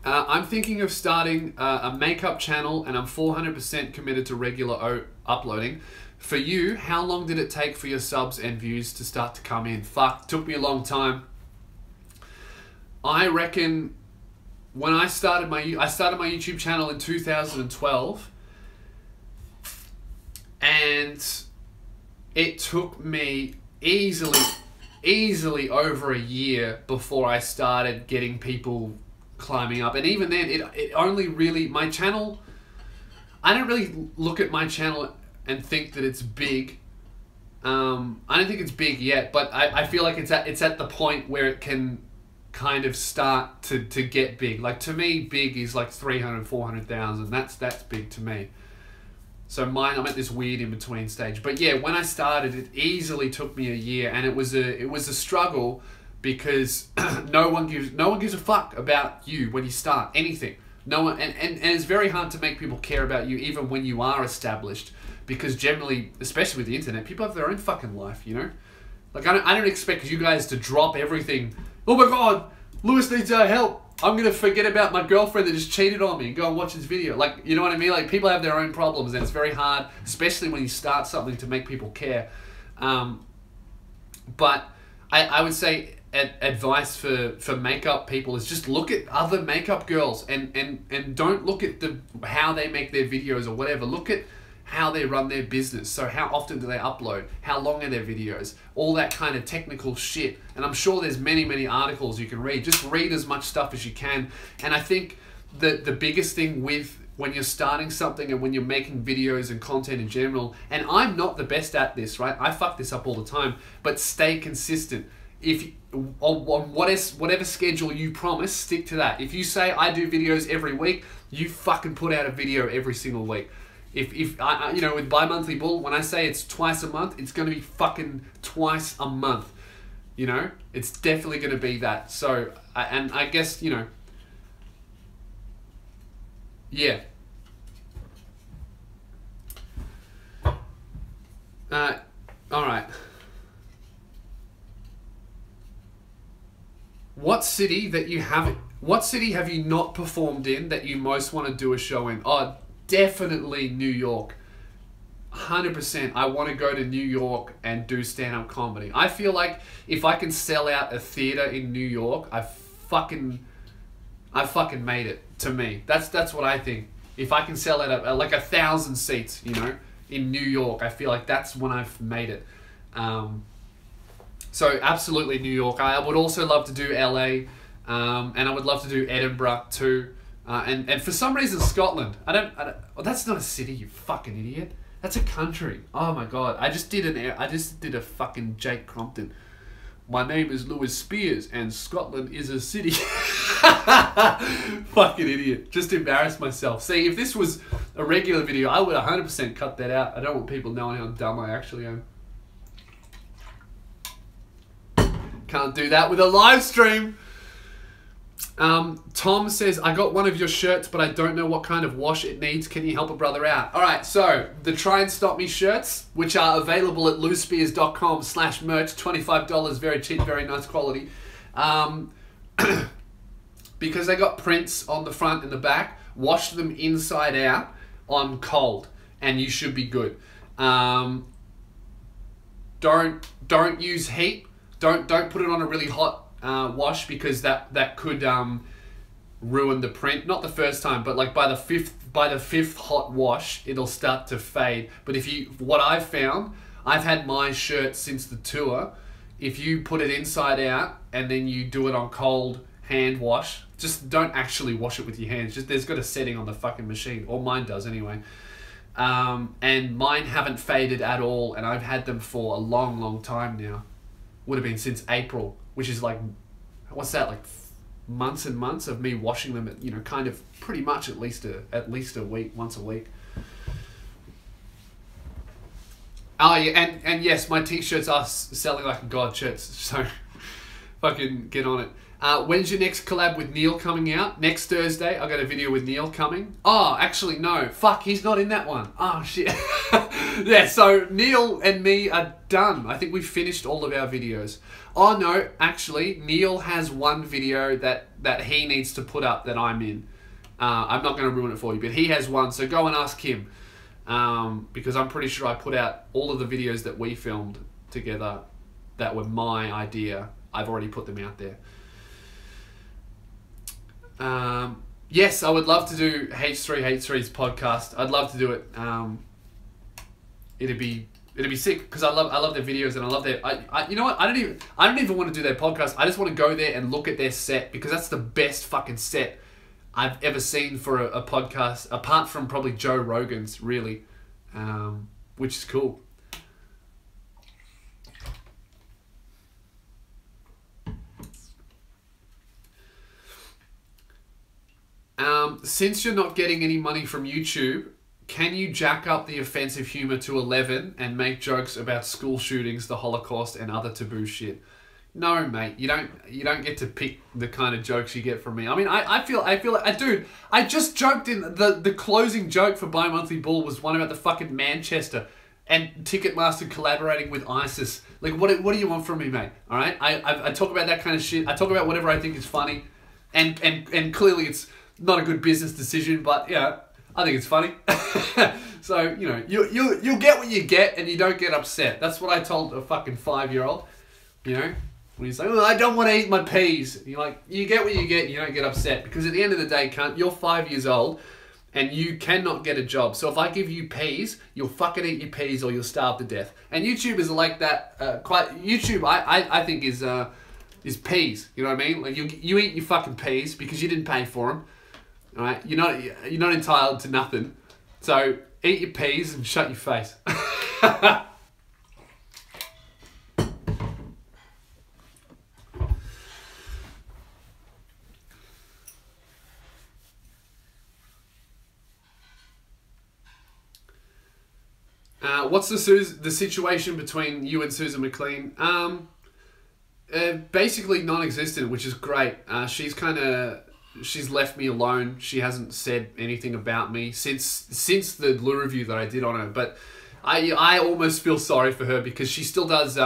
I'm thinking of starting a makeup channel, and I'm 400% committed to regular uploading. For you, how long did it take for your subs and views to start to come in? Fuck, took me a long time. I reckon when I started my YouTube channel in 2012, and it took me easily over a year before I started getting people climbing up. And even then, it only really, my channel, I don't really look at my channel and think that it's big. I don't think it's big yet, but I feel like it's at the point where it can kind of start to get big. Like, to me, big is like 300, 400,000. That's big to me. So mine, I'm at this weird in between stage. But yeah, when I started, it easily took me a year, and it was a struggle, because no one gives a fuck about you when you start anything. No one, and it's very hard to make people care about you even when you are established, because generally, especially with the internet, people have their own fucking life, you know? Like, I don't expect you guys to drop everything. Oh my god, Lewis needs our help. I'm gonna forget about my girlfriend that just cheated on me and go and watch this video. Like, you know what I mean? Like, people have their own problems, and it's very hard, especially when you start something, to make people care. But I would say advice for makeup people is just look at other makeup girls, and don't look at how they make their videos or whatever. Look at how they run their business. So how often do they upload? How long are their videos? All that kind of technical shit. And I'm sure there's many articles you can read. Just read as much stuff as you can. And I think the biggest thing with when you're starting something and when you're making videos and content in general, and I'm not the best at this, right? I fuck this up all the time, but stay consistent. if on whatever schedule you promise, stick to that. If you say I do videos every week, you fucking put out a video every single week. If I you know, with Bi-Monthly Bull, when I say it's twice a month, it's gonna be fucking twice a month. You know, it's definitely gonna be that. So, and I guess, you know, yeah. All right. What city have you not performed in that you most want to do a show in? Oh, definitely New York. 100%. I want to go to New York and do stand-up comedy. I feel like if I can sell out a theater in New York, I fucking made it, to me. That's what I think. If I can sell out like 1,000 seats, you know, in New York, I feel like that's when I've made it. So absolutely New York. I would also love to do LA, and I would love to do Edinburgh too, and for some reason Scotland. I don't. Oh, that's not a city, you fucking idiot. That's a country. Oh my god. I just did a fucking Jake Crompton. My name is Lewis Spears, and Scotland is a city. Fucking idiot. Just embarrassed myself. See, if this was a regular video, I would 100% cut that out. I don't want people knowing how dumb I actually am. Can't do that with a live stream. Tom says, I got one of your shirts, but I don't know what kind of wash it needs. Can you help a brother out? All right, so the Try and Stop Me shirts, which are available at loosespears.com/merch, $25, very cheap, very nice quality. Because they got prints on the front and the back, wash them inside out on cold, and you should be good. Don't use heat. Don't put it on a really hot wash, because that could ruin the print. Not the first time, but like by the fifth hot wash, it'll start to fade. But what I've found, I've had my shirt since the tour. If you put it inside out and then you do it on cold hand wash, just don't actually wash it with your hands. Just there's got a setting on the fucking machine, or mine does anyway. And mine haven't faded at all, and I've had them for a long time now. Would have been since April, which is like, what's that, like months and months of me washing them, you know, kind of pretty much at least a week, once a week. Oh yeah, and yes, my t-shirts are selling like god shirts, so fucking get on it. When's your next collab with Neil coming out? Next Thursday, I got a video with Neil coming. Oh, actually, no. Fuck, he's not in that one. Oh, shit. Yeah, so Neil and me are done. I think we finished all of our videos. Oh, no, actually, Neil has one video that he needs to put up that I'm in. I'm not going to ruin it for you, but he has one, so go and ask him. Because I'm pretty sure I put out all of the videos that we filmed together that were my idea. I've already put them out there. Yes, I would love to do H3H3's podcast. I'd love to do it. It'd be sick, because I love their videos, and I love their you know what, I don't even want to do their podcast. I just want to go there and look at their set, because that's the best fucking set I've ever seen for a podcast, apart from probably Joe Rogan's, really, which is cool. Since you're not getting any money from YouTube, can you jack up the offensive humor to 11 and make jokes about school shootings, the Holocaust, and other taboo shit? No, mate, you don't get to pick the kind of jokes you get from me. I mean, I feel like, dude, I just joked in the closing joke for Bi-Monthly Bull was one about the fucking Manchester and Ticketmaster collaborating with ISIS. Like, what do you want from me, mate? All right, I talk about that kind of shit. I talk about whatever I think is funny, and clearly it's not a good business decision, but yeah, I think it's funny. So, you know, you'll get what you get, and you don't get upset. That's what I told a fucking 5-year-old, you know, when he's like, oh, I don't want to eat my peas. And you're like, you get what you get, and you don't get upset, because at the end of the day, you're 5 years old, and you cannot get a job. So if I give you peas, you'll fucking eat your peas, or you'll starve to death. And YouTubers are like that. YouTube, I think is peas. You know what I mean? Like you eat your fucking peas because you didn't pay for them. All right, you're not entitled to nothing. So eat your peas and shut your face. what's the situation between you and Susan McLean? Basically non-existent, which is great. She's left me alone. She hasn't said anything about me since the Lou review that I did on her. But I almost feel sorry for her because she still does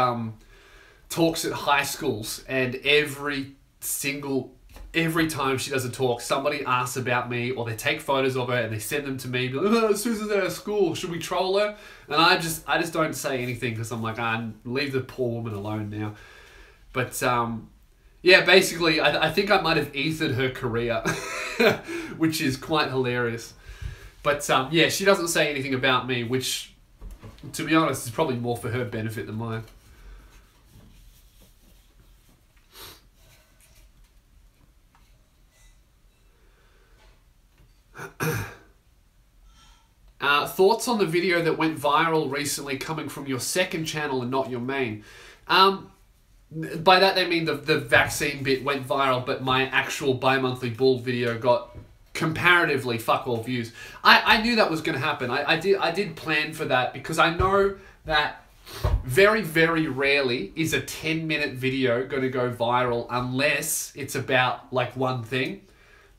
talks at high schools, and every time she does a talk, somebody asks about me, or they take photos of her and they send them to me. Be like, oh, Susan's at our school. Should we troll her? And I just don't say anything because I'm like, leave the poor woman alone now. But yeah, basically, I think I might have ethered her career, which is quite hilarious. But yeah, she doesn't say anything about me, which, to be honest, is probably more for her benefit than mine. Thoughts on the video that went viral recently coming from your second channel and not your main? By that they mean the vaccine bit went viral, but my actual bi-monthly bull video got comparatively fuck all views. I knew that was going to happen. I did plan for that because I know that very, very rarely is a 10-minute video going to go viral unless it's about like one thing.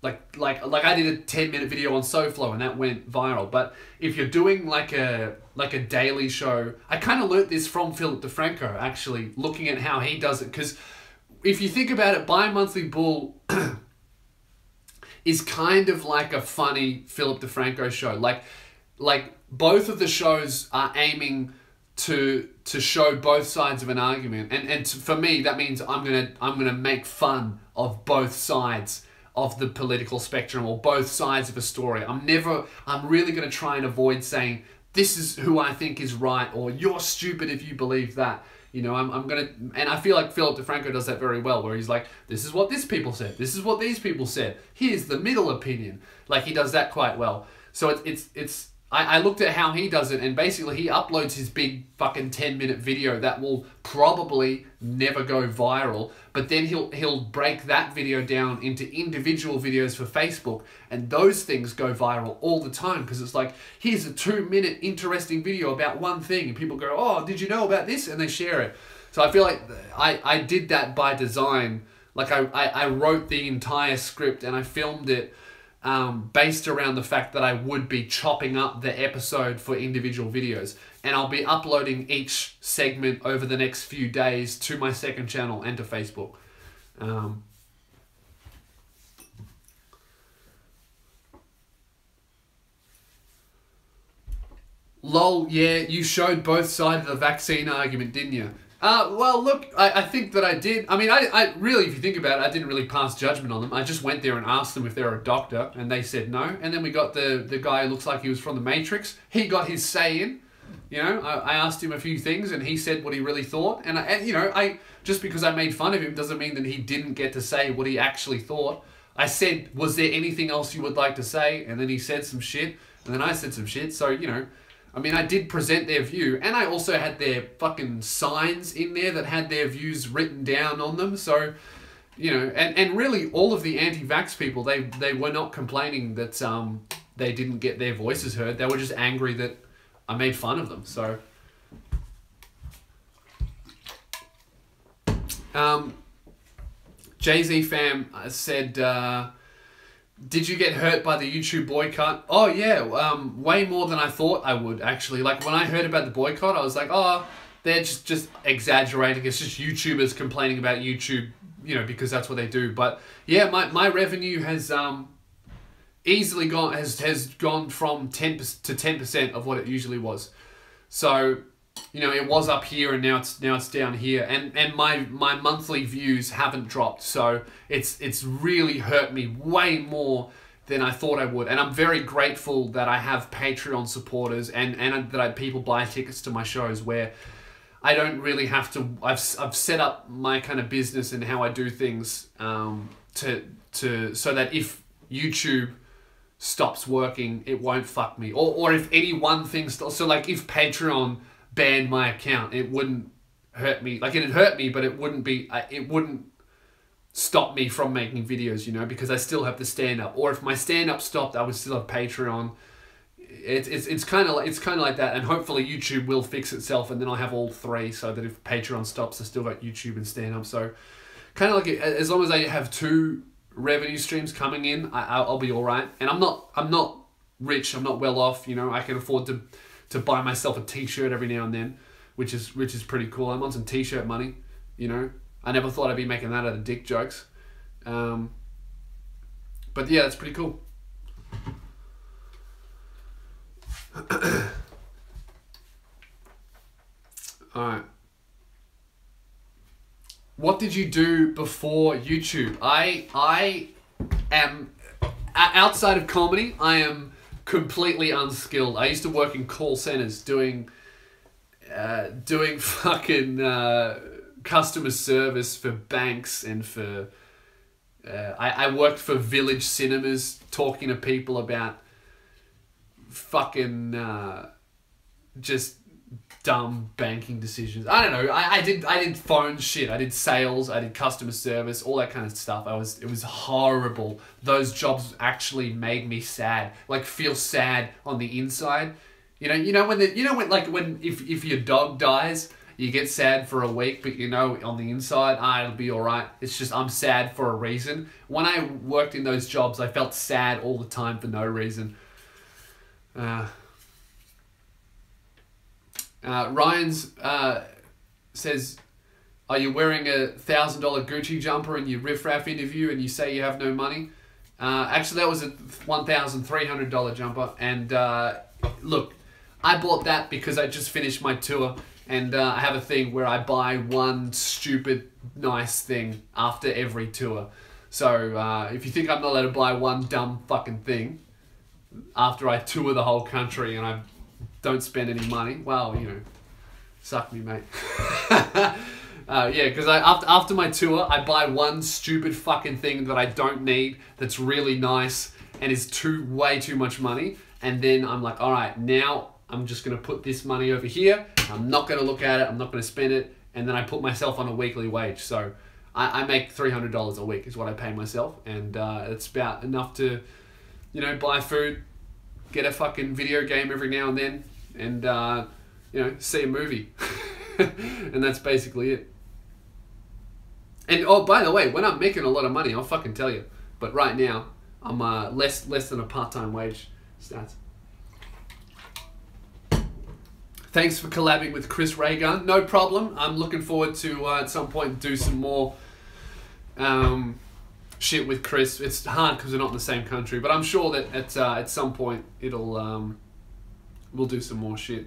Like I did a 10-minute video on SoFlo and that went viral. But if you're doing like a daily show, I kind of learnt this from Philip DeFranco, actually, looking at how he does it. Because if you think about it, Bi-Monthly Bull is kind of like a funny Philip DeFranco show. Like both of the shows are aiming to show both sides of an argument, and for me that means I'm gonna make fun of both sides of the political spectrum, or both sides of a story. I'm really going to try and avoid saying, this is who I think is right, or you're stupid if you believe that. You know, I'm going to, and I feel like Philip DeFranco does that very well, where he's like, this is what this people said, this is what these people said, here's the middle opinion. Like, he does that quite well. So I looked at how he does it, and basically he uploads his big fucking 10-minute video that will probably never go viral, but then he'll break that video down into individual videos for Facebook, and those things go viral all the time because it's like, here's a 2-minute interesting video about one thing, and people go, oh, did you know about this? And they share it. So I feel like I did that by design. Like I wrote the entire script and I filmed it based around the fact that I would be chopping up the episode for individual videos, and I'll be uploading each segment over the next few days to my second channel and to Facebook. Lol, yeah, you showed both sides of the vaccine argument, didn't you? Well, look, I think that I did. I mean, I really, if you think about it, I didn't really pass judgment on them. I just went there and asked them if they're a doctor, and they said no. And then we got the guy who looks like he was from the Matrix. He got his say in. You know, I asked him a few things, and he said what he really thought. And you know, just because I made fun of him doesn't mean that he didn't get to say what he actually thought. I said, was there anything else you would like to say? And then he said some shit, and then I said some shit. So, you know, I mean, I did present their view, and I also had their fucking signs in there that had their views written down on them. So, you know, and really all of the anti-vax people, they were not complaining that they didn't get their voices heard. They were just angry that I made fun of them. So, Jay-Z fam said, did you get hurt by the YouTube boycott? Oh yeah, way more than I thought I would, actually. Like, when I heard about the boycott, I was like, oh, they're just exaggerating. It's just YouTubers complaining about YouTube, you know, because that's what they do. But yeah, my revenue has easily gone from 10% to 10% of what it usually was. So, you know, it was up here and now it's down here, and my monthly views haven't dropped. So it's really hurt me way more than I thought I would. And I'm very grateful that I have Patreon supporters and that people buy tickets to my shows, where I don't really have to. I've set up my kind of business and how I do things so that if YouTube stops working, it won't fuck me. Or if any one thing stops. So like, if Patreon banned my account, it wouldn't hurt me. Like, it'd hurt me, but it wouldn't stop me from making videos, you know, because I still have the stand-up. Or if my stand-up stopped, I would still have Patreon. it's kind of like that, and hopefully YouTube will fix itself, and then I'll have all three, so that if Patreon stops, I still got YouTube and stand up. So kind of like as long as I have two revenue streams coming in, I'll be all right. And I'm not rich, I'm not well off. You know, I can afford to buy myself a T-shirt every now and then, which is pretty cool. I'm on some T-shirt money. You know, I never thought I'd be making that out of dick jokes. But yeah, that's pretty cool. Alright. What did you do before YouTube? I am, outside of comedy, I am completely unskilled. I used to work in call centers doing fucking customer service for banks and for... I worked for Village Cinemas talking to people about fucking just dumb banking decisions. I don't know. I did phone shit. I did sales. I did customer service. All that kind of stuff. It was horrible. Those jobs actually made me sad. Like feel sad on the inside. If your dog dies, you get sad for a week, but you know on the inside, it'll be all right. It's just I'm sad for a reason. When I worked in those jobs, I felt sad all the time for no reason. Ryan's says, are you wearing a $1,000 Gucci jumper in your riffraff interview and you say you have no money? Actually, that was a $1,300 jumper. And look, I bought that because I just finished my tour. And I have a thing where I buy one stupid nice thing after every tour. So if you think I'm not allowed to buy one dumb fucking thing after I tour the whole country and I don't spend any money, well, you know, suck me, mate. Yeah, because after my tour, I buy one stupid fucking thing that I don't need, that's really nice and is way too much money. And then I'm like, all right, now I'm just going to put this money over here. I'm not going to look at it. I'm not going to spend it. And then I put myself on a weekly wage. So I make $300 a week is what I pay myself. And it's about enough to, you know, buy food, get a fucking video game every now and then, and, you know, see a movie. And that's basically it. And, oh, by the way, when I'm making a lot of money, I'll fucking tell you. But right now, I'm less than a part-time wage stats. Thanks for collabing with Chris Raygun. No problem. I'm looking forward to at some point do some more shit with Chris. It's hard because we're not in the same country, but I'm sure that at some point it'll we'll do some more shit.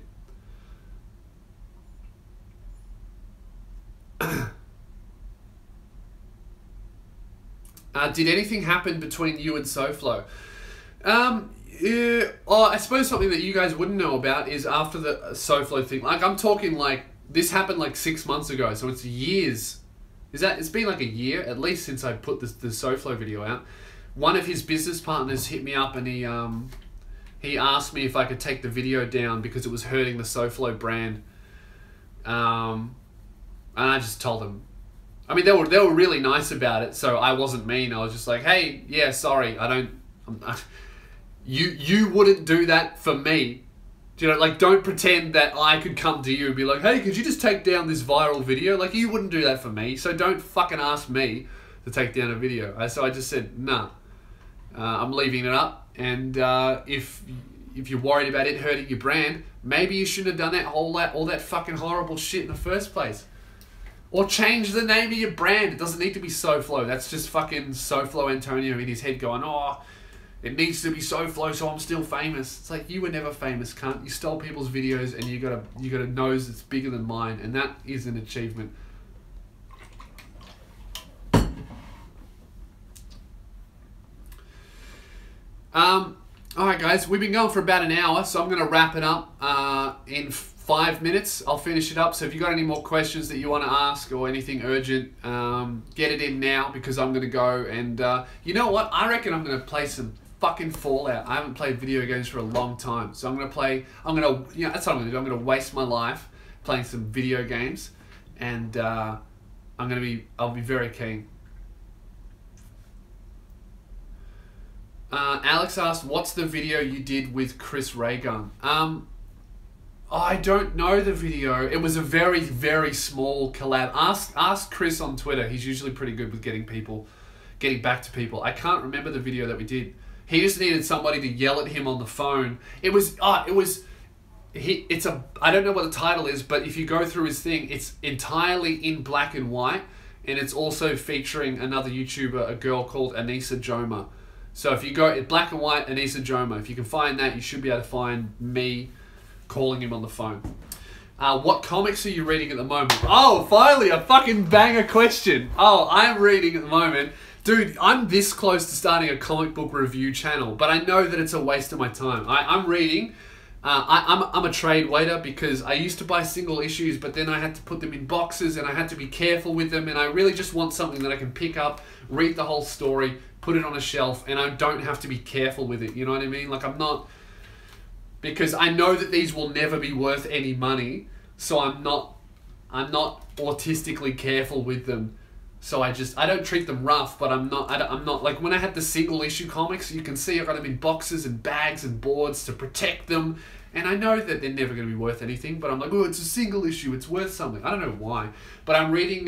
Did anything happen between you and SoFlo? I suppose something that you guys wouldn't know about is after the SoFlo thing. Like, I'm talking like this happened like 6 months ago, so it's years. It's been like a year at least since I put the SoFlo video out. One of his business partners hit me up and he asked me if I could take the video down because it was hurting the SoFlo brand. And I just told him. I mean, they were really nice about it, so I wasn't mean. I was just like, hey, yeah, sorry, You wouldn't do that for me. Do you know, like, don't pretend that I could come to you and be like, hey, could you just take down this viral video? Like, you wouldn't do that for me, so don't fucking ask me to take down a video. So I just said, nah, I'm leaving it up. And if you're worried about it hurting your brand, maybe you shouldn't have done all that fucking horrible shit in the first place. Or change the name of your brand. It doesn't need to be SoFlo. That's just fucking SoFlo Antonio in his head going, oh, it needs to be SoFlo so I'm still famous. It's like, you were never famous, cunt. You stole people's videos and you got a nose that's bigger than mine, and that is an achievement. Alright guys, we've been going for about an hour, so I'm going to wrap it up in 5 minutes. I'll finish it up, so if you've got any more questions that you want to ask or anything urgent, get it in now because I'm going to go and, you know what, I reckon I'm going to play some fucking Fallout. I haven't played video games for a long time, so that's what I'm going to do. I'm going to waste my life playing some video games, and I'll be very keen. Alex asked, what's the video you did with Chris Raygun? I don't know the video. It was a very, very small collab. Ask Chris on Twitter. He's usually pretty good with getting back to people. I can't remember the video that we did. He just needed somebody to yell at him on the phone. I don't know what the title is, but if you go through his thing, it's entirely in black and white, and it's also featuring another YouTuber, a girl called Anissa Joma. So if you go in black and white, Anissa Joma, if you can find that, you should be able to find me calling him on the phone. What comics are you reading at the moment? Oh, finally, a fucking banger question. Oh, I'm reading at the moment. Dude, I'm this close to starting a comic book review channel, but I know that it's a waste of my time. I'm reading. I'm a trade waiter because I used to buy single issues, but then I had to put them in boxes and I had to be careful with them, and I really just want something that I can pick up, read the whole story, put it on a shelf, and I don't have to be careful with it, you know what I mean? Like, I'm not... Because I know that these will never be worth any money, so I'm not autistically careful with them. So I don't treat them rough, but I'm not like when I had the single issue comics, you can see I got them in boxes and bags and boards to protect them. And I know that they're never going to be worth anything, but I'm like, oh, it's a single issue, it's worth something. I don't know why. But I'm reading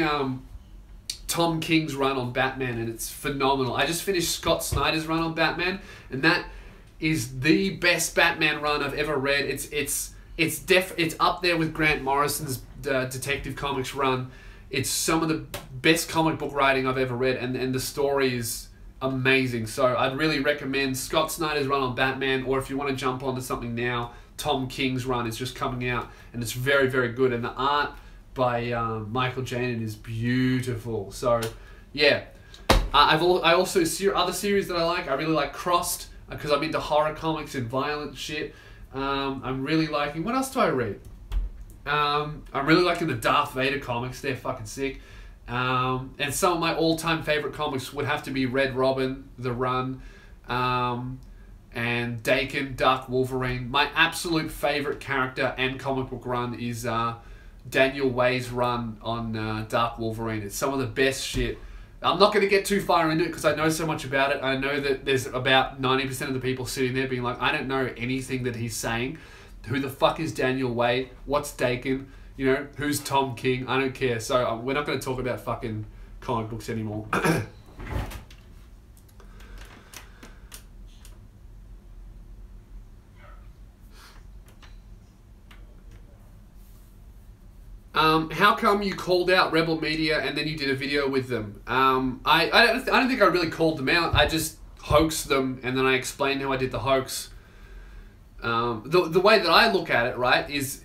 Tom King's run on Batman, and it's phenomenal. I just finished Scott Snyder's run on Batman, and that is the best Batman run I've ever read. It's up there with Grant Morrison's Detective Comics run. It's some of the best comic book writing I've ever read, and the story is amazing. So I'd really recommend Scott Snyder's run on Batman, or if you want to jump onto something now, Tom King's run is just coming out, and it's very, very good. And the art by Michael Janin is beautiful. So yeah, I also other series that I like. I really like Crossed because I'm into horror comics and violent shit. I'm really liking. What else do I read? I'm really liking the Darth Vader comics. They're fucking sick. And some of my all-time favorite comics would have to be Red Robin, The Run, and Daken, Dark Wolverine. My absolute favorite character and comic book run is Daniel Way's run on Dark Wolverine. It's some of the best shit. I'm not going to get too far into it because I know so much about it. I know that there's about 90% of the people sitting there being like, I don't know anything that he's saying. Who the fuck is Daniel Way? What's Daken? You know, who's Tom King? I don't care. So we're not going to talk about fucking comic books anymore. How come you called out Rebel Media and then you did a video with them? I don't think I really called them out. I just hoaxed them, and then I explained how I did the hoax. The way that I look at it, right, is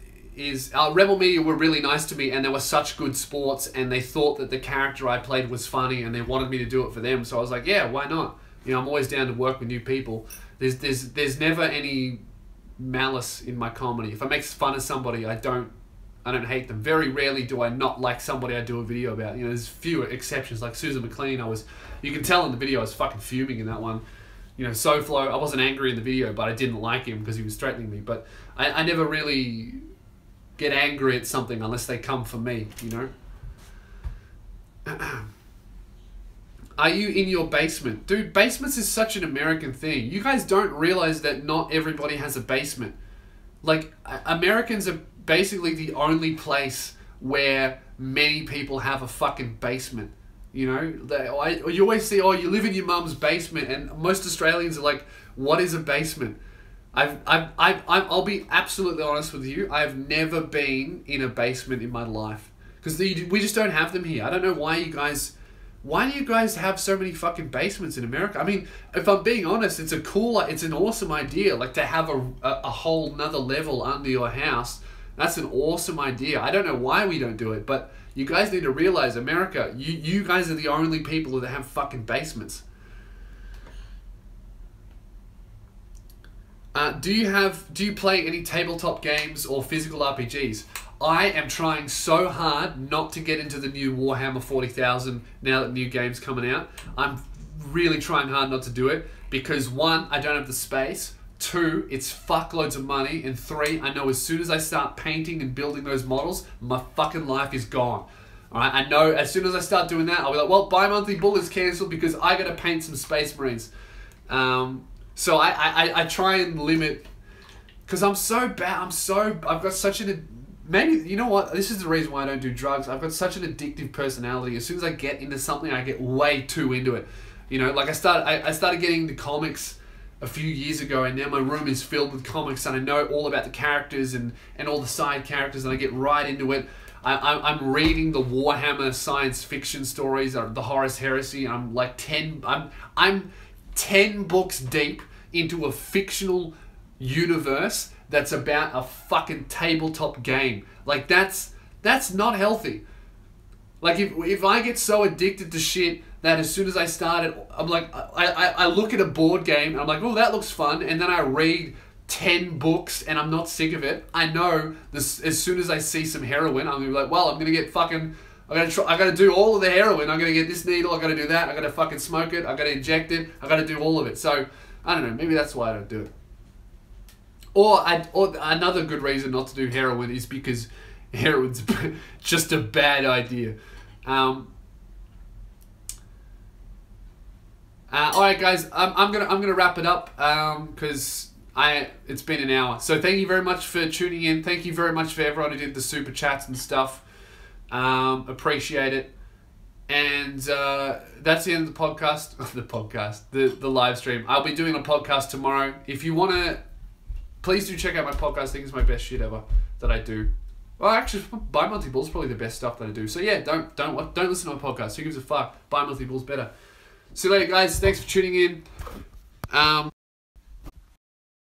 Rebel Media were really nice to me, and they were such good sports, and they thought that the character I played was funny, and they wanted me to do it for them. So I was like, yeah, why not? You know, I'm always down to work with new people. There's never any malice in my comedy. If I make fun of somebody, I don't hate them. Very rarely do I not like somebody I do a video about. You know, there's few exceptions, like Susan McLean. You can tell in the video I was fucking fuming in that one. You know, SoFlo, I wasn't angry in the video, but I didn't like him because he was threatening me. But I never really get angry at something unless they come for me, you know? Are you in your basement? Dude, basements is such an American thing. You guys don't realize that not everybody has a basement. Like, Americans are basically the only place where many people have a fucking basement. You know, you always see, oh, you live in your mum's basement, and most Australians are like, what is a basement? I'll be absolutely honest with you. I've never been in a basement in my life because we just don't have them here. I don't know why do you guys have so many fucking basements in America? I mean, if I'm being honest, it's an awesome idea, like to have a whole nother level under your house. That's an awesome idea. I don't know why we don't do it, but you guys need to realize, America, you guys are the only people that have fucking basements. Do you play any tabletop games or physical RPGs? I am trying so hard not to get into the new Warhammer 40,000 now that new game's coming out. I'm really trying hard not to do it because 1, I don't have the space. 2, it's fuckloads of money. And 3, I know as soon as I start painting and building those models, my fucking life is gone. Alright, I know as soon as I start doing that, I'll be like, well, bi-monthly bull is cancelled because I gotta paint some Space Marines. So I try and limit, because I'm so bad. I've got such maybe, you know what? This is the reason why I don't do drugs. I've got such an addictive personality. As soon as I get into something, I get way too into it. You know, like I started getting into comics a few years ago, and now my room is filled with comics, and I know all about the characters and all the side characters, and I get right into it. I'm reading the Warhammer science fiction stories, the Horus Heresy, and I'm like 10 books deep into a fictional universe that's about a fucking tabletop game. Like that's not healthy. Like if I get so addicted to shit that as soon as I start it, I'm like, I look at a board game and I'm like, oh, that looks fun, and then I read 10 books and I'm not sick of it. I know this, as soon as I see some heroin, I'm gonna be like, well, I'm gonna get fucking, I gotta do all of the heroin. I'm gonna get this needle, I gotta do that, I gotta fucking smoke it, I gotta inject it, I gotta do all of it. So I don't know, maybe that's why I don't do it. Or another good reason not to do heroin is because heroin's just a bad idea. All right, guys, I'm gonna wrap it up because it's been an hour. So thank you very much for tuning in. Thank you very much for everyone who did the super chats and stuff. Appreciate it. And that's the end of the podcast. The live stream. I'll be doing a podcast tomorrow. If you wanna, please do check out my podcast. I think it's my best shit ever that I do. Well, actually, Buy Monthly Bulls is probably the best stuff that I do. So yeah, don't listen to my podcast. Who gives a fuck? Buy Monthly Bulls better. See you later, guys. Thanks for tuning in.